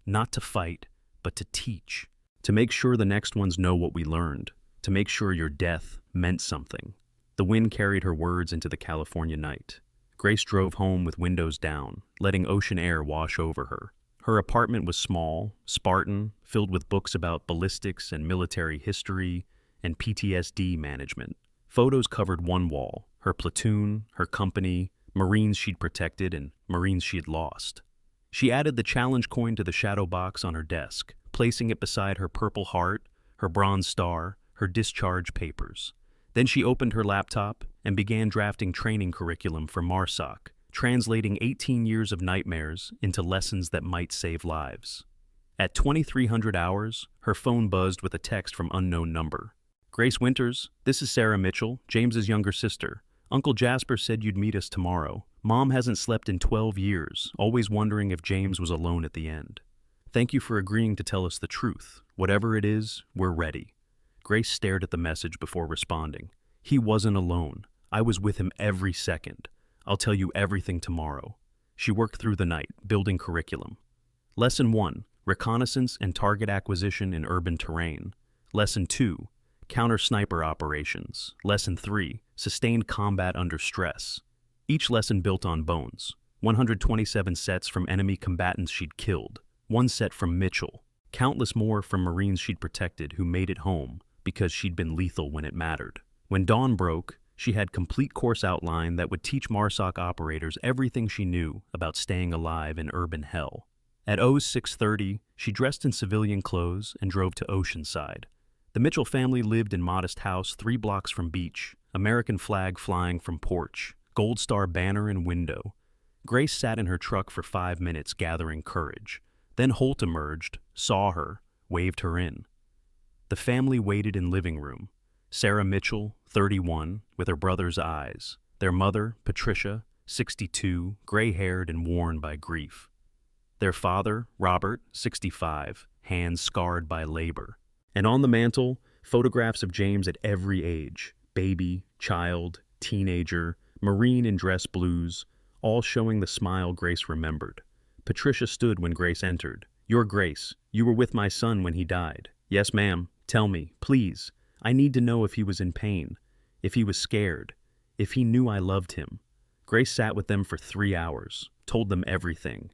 Not to fight, but to teach. To make sure the next ones know what we learned. To make sure your death meant something. The wind carried her words into the California night. Grace drove home with windows down, letting ocean air wash over her. Her apartment was small, Spartan, filled with books about ballistics and military history and PTSD management. Photos covered one wall, her platoon, her company, Marines she'd protected and Marines she'd lost. She added the challenge coin to the shadow box on her desk, placing it beside her Purple Heart, her Bronze Star, her discharge papers. Then she opened her laptop and began drafting training curriculum for MARSOC, translating 18 years of nightmares into lessons that might save lives. At 2300 hours, her phone buzzed with a text from unknown number. Grace Winters, this is Sarah Mitchell, James's younger sister. Uncle Jasper said you'd meet us tomorrow. Mom hasn't slept in 12 years, always wondering if James was alone at the end. Thank you for agreeing to tell us the truth. Whatever it is, we're ready. Grace stared at the message before responding. He wasn't alone. I was with him every second. I'll tell you everything tomorrow. She worked through the night, building curriculum. Lesson 1, Reconnaissance and Target Acquisition in Urban Terrain. Lesson 2, Counter-Sniper Operations. Lesson 3, Sustained Combat Under Stress. Each lesson built on bones. 127 sets from enemy combatants she'd killed. 1 set from Mitchell. Countless more from Marines she'd protected who made it home because she'd been lethal when it mattered. When dawn broke, she had complete course outline that would teach MARSOC operators everything she knew about staying alive in urban hell. At 0630, she dressed in civilian clothes and drove to Oceanside. The Mitchell family lived in modest house 3 blocks from beach, American flag flying from porch, Gold Star banner in window. Grace sat in her truck for 5 minutes gathering courage. Then Holt emerged, saw her, waved her in. The family waited in living room. Sarah Mitchell, 31, with her brother's eyes. Their mother, Patricia, 62, gray-haired and worn by grief. Their father, Robert, 65, hands scarred by labor. And on the mantle, photographs of James at every age, baby, child, teenager, Marine in dress blues, all showing the smile Grace remembered. Patricia stood when Grace entered. Your Grace, you were with my son when he died. Yes, ma'am. Tell me, please. I need to know if he was in pain, if he was scared, if he knew I loved him. Grace sat with them for 3 hours, told them everything.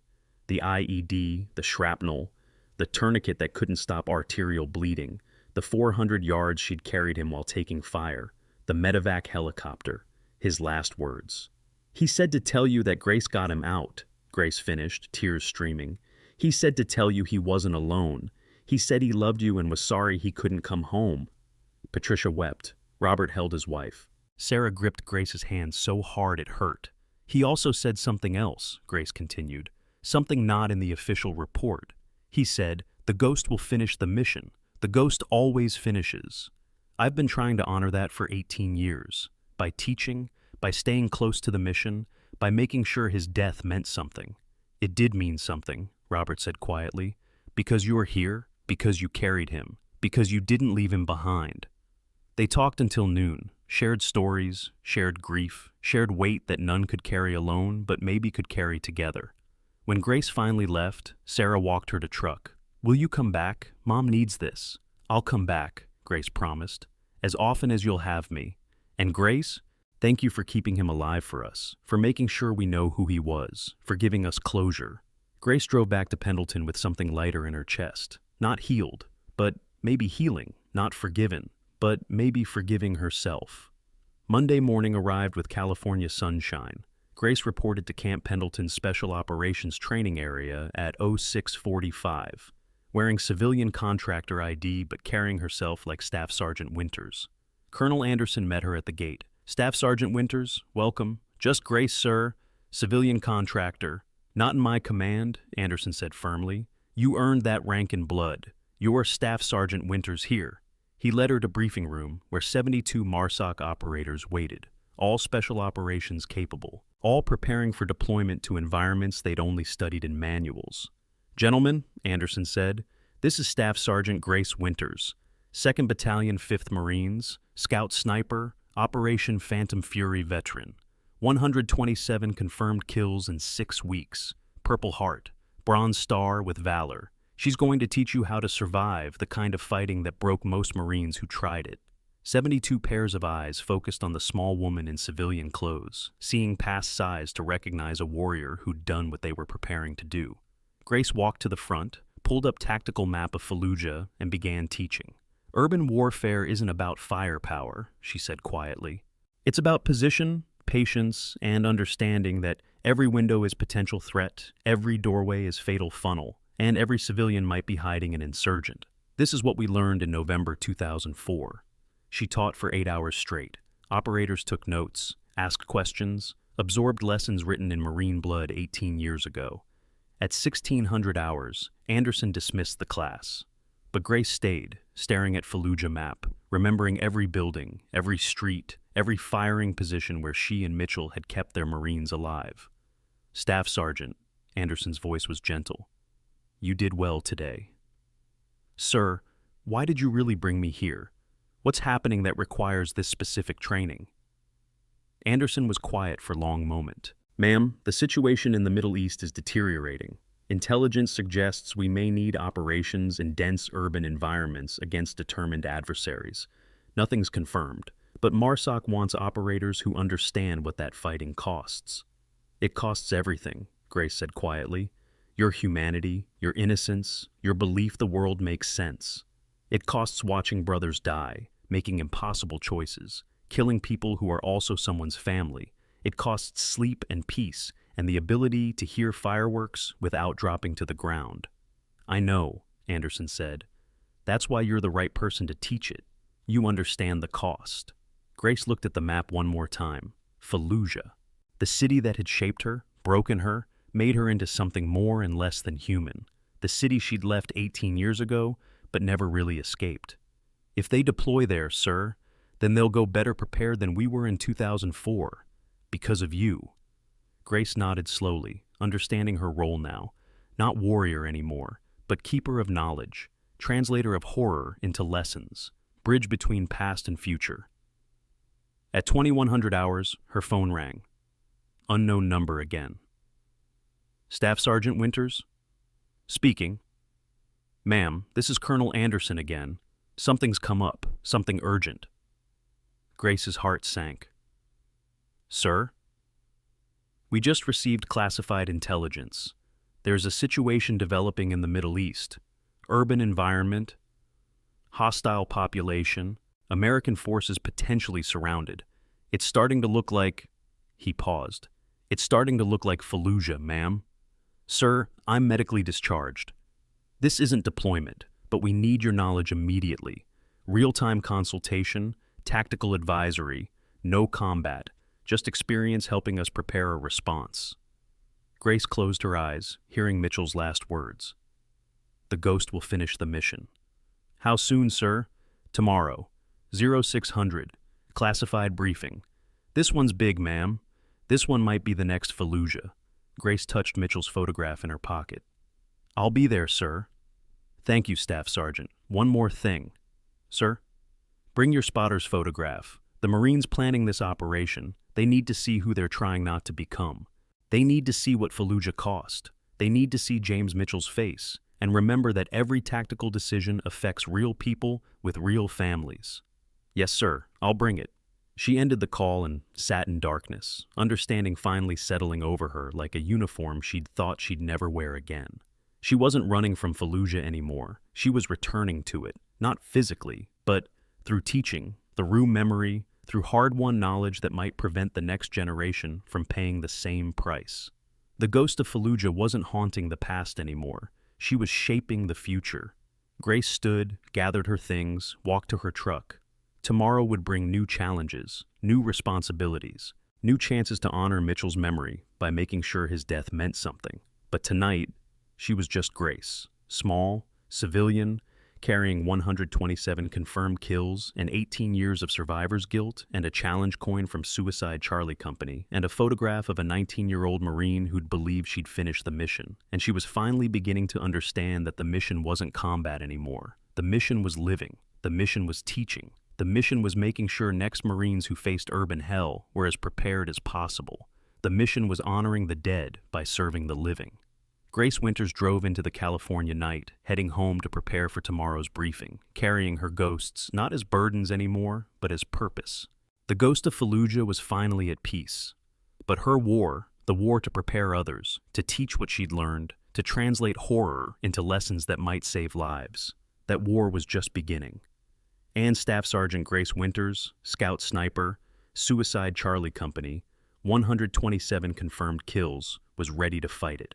The IED, the shrapnel, the tourniquet that couldn't stop arterial bleeding, the 400 yards she'd carried him while taking fire, the medevac helicopter, his last words. He said to tell you that Grace got him out, Grace finished, tears streaming. He said to tell you he wasn't alone. He said he loved you and was sorry he couldn't come home. Patricia wept. Robert held his wife. Sarah gripped Grace's hand so hard it hurt. He also said something else, Grace continued. Something not in the official report. He said, "The ghost will finish the mission. The ghost always finishes." I've been trying to honor that for 18 years. By teaching, by staying close to the mission, by making sure his death meant something. It did mean something, Robert said quietly. Because you were here, because you carried him, because you didn't leave him behind. They talked until noon, shared stories, shared grief, shared weight that none could carry alone but maybe could carry together. When Grace finally left, Sarah walked her to truck. "Will you come back? Mom needs this." "I'll come back," Grace promised, "as often as you'll have me. And Grace, thank you for keeping him alive for us, for making sure we know who he was, for giving us closure." Grace drove back to Pendleton with something lighter in her chest. Not healed, but maybe healing. Not forgiven, but maybe forgiving herself. Monday morning arrived with California sunshine. Grace reported to Camp Pendleton's Special Operations Training Area at 0645, wearing civilian contractor ID but carrying herself like Staff Sergeant Winters. Colonel Anderson met her at the gate. "Staff Sergeant Winters, welcome. Just Grace, sir. Civilian contractor." "Not in my command," Anderson said firmly. "You earned that rank in blood. You're Staff Sergeant Winters here." He led her to briefing room, where 72 MARSOC operators waited, all special operations capable, all preparing for deployment to environments they'd only studied in manuals. "Gentlemen," Anderson said, "this is Staff Sergeant Grace Winters, 2nd Battalion 5th Marines, Scout Sniper, Operation Phantom Fury veteran. 127 confirmed kills in 6 weeks. Purple Heart, Bronze Star with Valor. She's going to teach you how to survive the kind of fighting that broke most Marines who tried it." 72 pairs of eyes focused on the small woman in civilian clothes, seeing past size to recognize a warrior who'd done what they were preparing to do. Grace walked to the front, pulled up tactical map of Fallujah, and began teaching. "Urban warfare isn't about firepower," she said quietly. "It's about position, patience, and understanding that every window is potential threat, every doorway is fatal funnel, and every civilian might be hiding an insurgent. This is what we learned in November 2004. She taught for 8 hours straight. Operators took notes, asked questions, absorbed lessons written in Marine blood 18 years ago. At 1600 hours, Anderson dismissed the class. But Grace stayed, staring at Fallujah map, remembering every building, every street, every firing position where she and Mitchell had kept their Marines alive. "Staff Sergeant," Anderson's voice was gentle. "You did well today." "Sir, why did you really bring me here? What's happening that requires this specific training?" Anderson was quiet for a long moment. "Ma'am, the situation in the Middle East is deteriorating. Intelligence suggests we may need operations in dense urban environments against determined adversaries. Nothing's confirmed, but MARSOC wants operators who understand what that fighting costs." "It costs everything," Grace said quietly. "Your humanity, your innocence, your belief the world makes sense. It costs watching brothers die, making impossible choices, killing people who are also someone's family. It costs sleep and peace, and the ability to hear fireworks without dropping to the ground." "I know," Anderson said. "That's why you're the right person to teach it. You understand the cost." Grace looked at the map one more time. Fallujah. The city that had shaped her, broken her, made her into something more and less than human. The city she'd left 18 years ago, but never really escaped. "If they deploy there, sir, then they'll go better prepared than we were in 2004. Because of you." Grace nodded slowly, understanding her role now. Not warrior anymore, but keeper of knowledge, translator of horror into lessons, bridge between past and future. At 2100 hours, her phone rang. Unknown number again. "Staff Sergeant Winters?" "Speaking." "Ma'am, this is Colonel Anderson again. Something's come up, something urgent." Grace's heart sank. "Sir?" "We just received classified intelligence. There's a situation developing in the Middle East. Urban environment, hostile population, American forces potentially surrounded. It's starting to look like..." He paused. "It's starting to look like Fallujah, ma'am. Sir, I'm medically discharged. This isn't deployment, but we need your knowledge immediately. Real-time consultation, tactical advisory, no combat, just experience helping us prepare a response. Grace closed her eyes, hearing Mitchell's last words. The ghost will finish the mission. How soon, sir? Tomorrow. 0600. Classified briefing. This one's big, ma'am. This one might be the next Fallujah. Grace touched Mitchell's photograph in her pocket. I'll be there, sir. Thank you, Staff Sergeant. One more thing. Sir? Bring your spotter's photograph. The Marines planning this operation, they need to see who they're trying not to become. They need to see what Fallujah cost. They need to see James Mitchell's face. And remember that every tactical decision affects real people with real families. Yes, sir. I'll bring it. She ended the call and sat in darkness, understanding finally settling over her like a uniform she'd thought she'd never wear again. She wasn't running from Fallujah anymore. She was returning to it, not physically, but through teaching, through memory, through hard-won knowledge that might prevent the next generation from paying the same price. The ghost of Fallujah wasn't haunting the past anymore. She was shaping the future. Grace stood, gathered her things, walked to her truck. Tomorrow would bring new challenges, new responsibilities, new chances to honor Mitchell's memory by making sure his death meant something. But tonight, she was just Grace, small, civilian, carrying 127 confirmed kills and 18 years of survivor's guilt and a challenge coin from Suicide Charlie Company and a photograph of a 19-year-old Marine who'd believed she'd finished the mission. And she was finally beginning to understand that the mission wasn't combat anymore. The mission was living. The mission was teaching. The mission was making sure next Marines who faced urban hell were as prepared as possible. The mission was honoring the dead by serving the living. Grace Winters drove into the California night, heading home to prepare for tomorrow's briefing, carrying her ghosts not as burdens anymore, but as purpose. The ghost of Fallujah was finally at peace. But her war, the war to prepare others, to teach what she'd learned, to translate horror into lessons that might save lives, that war was just beginning. And Staff Sergeant Grace Winters, Scout Sniper, Suicide Charlie Company, 127 confirmed kills, was ready to fight it.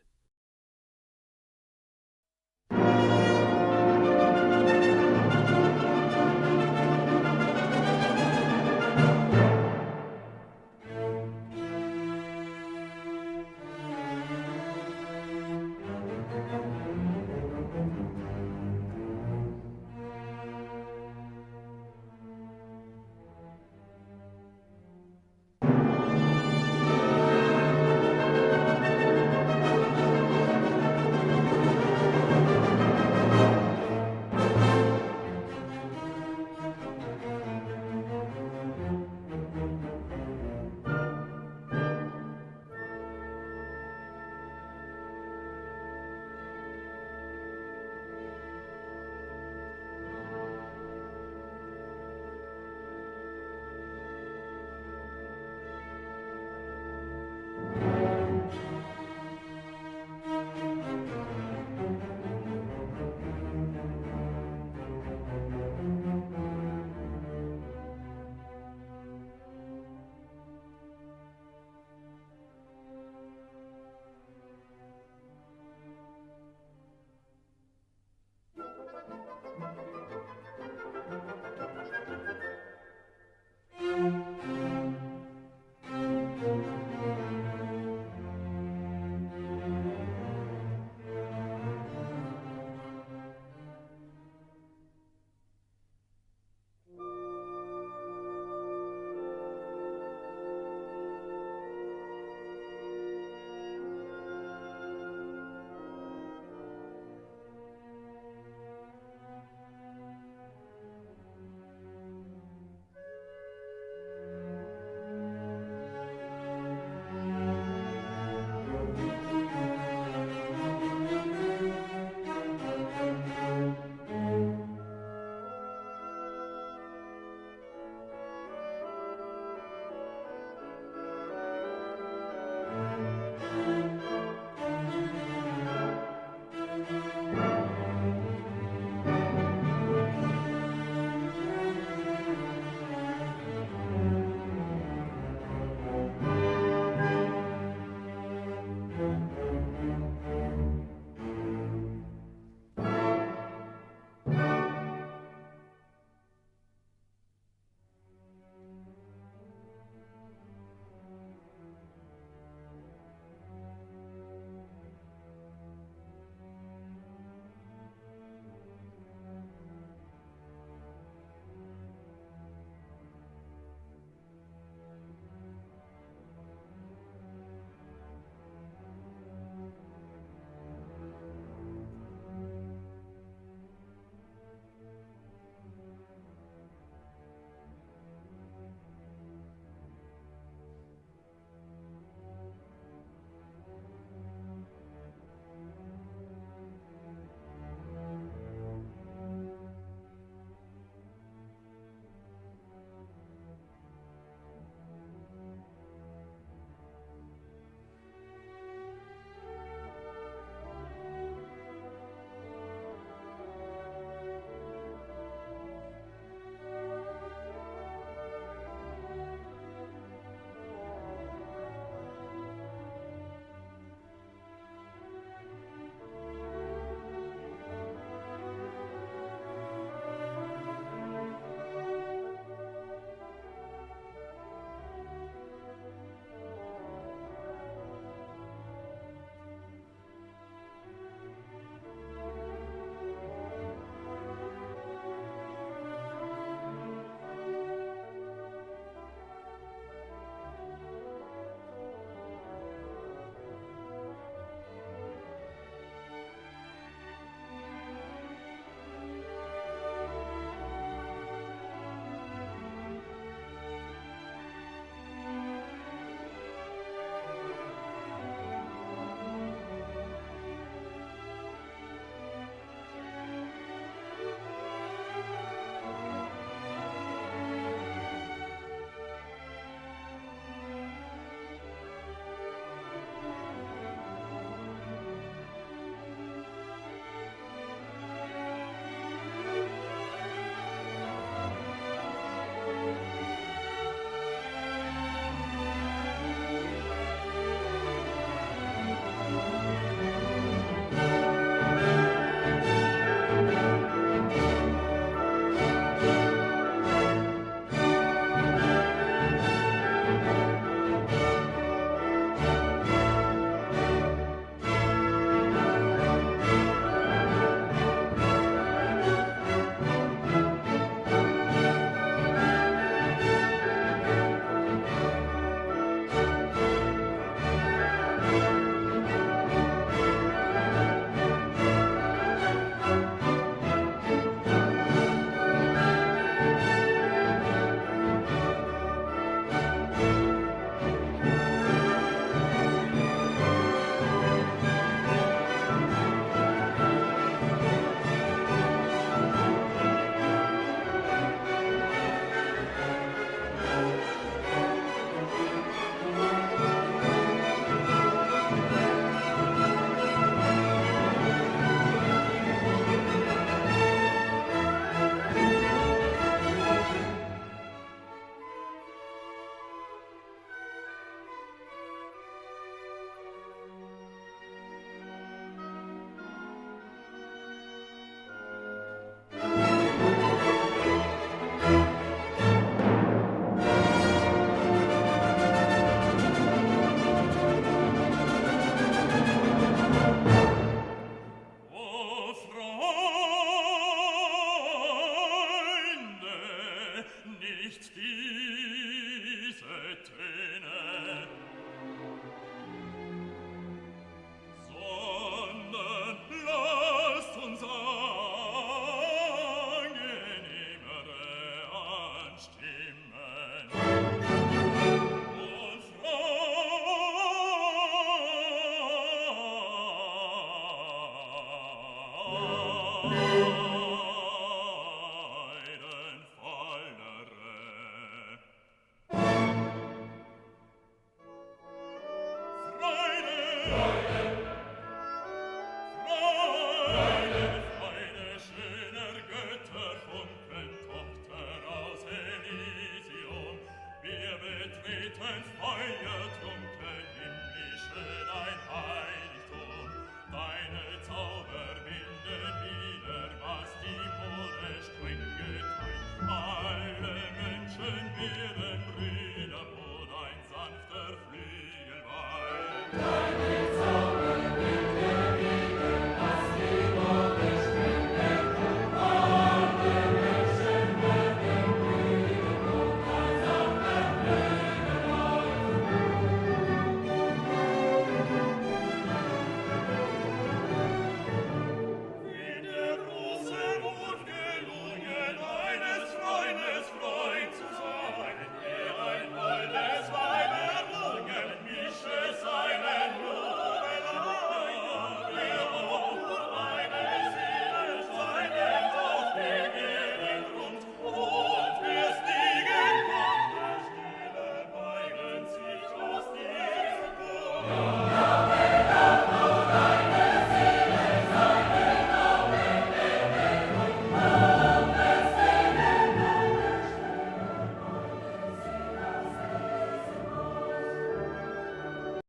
and fire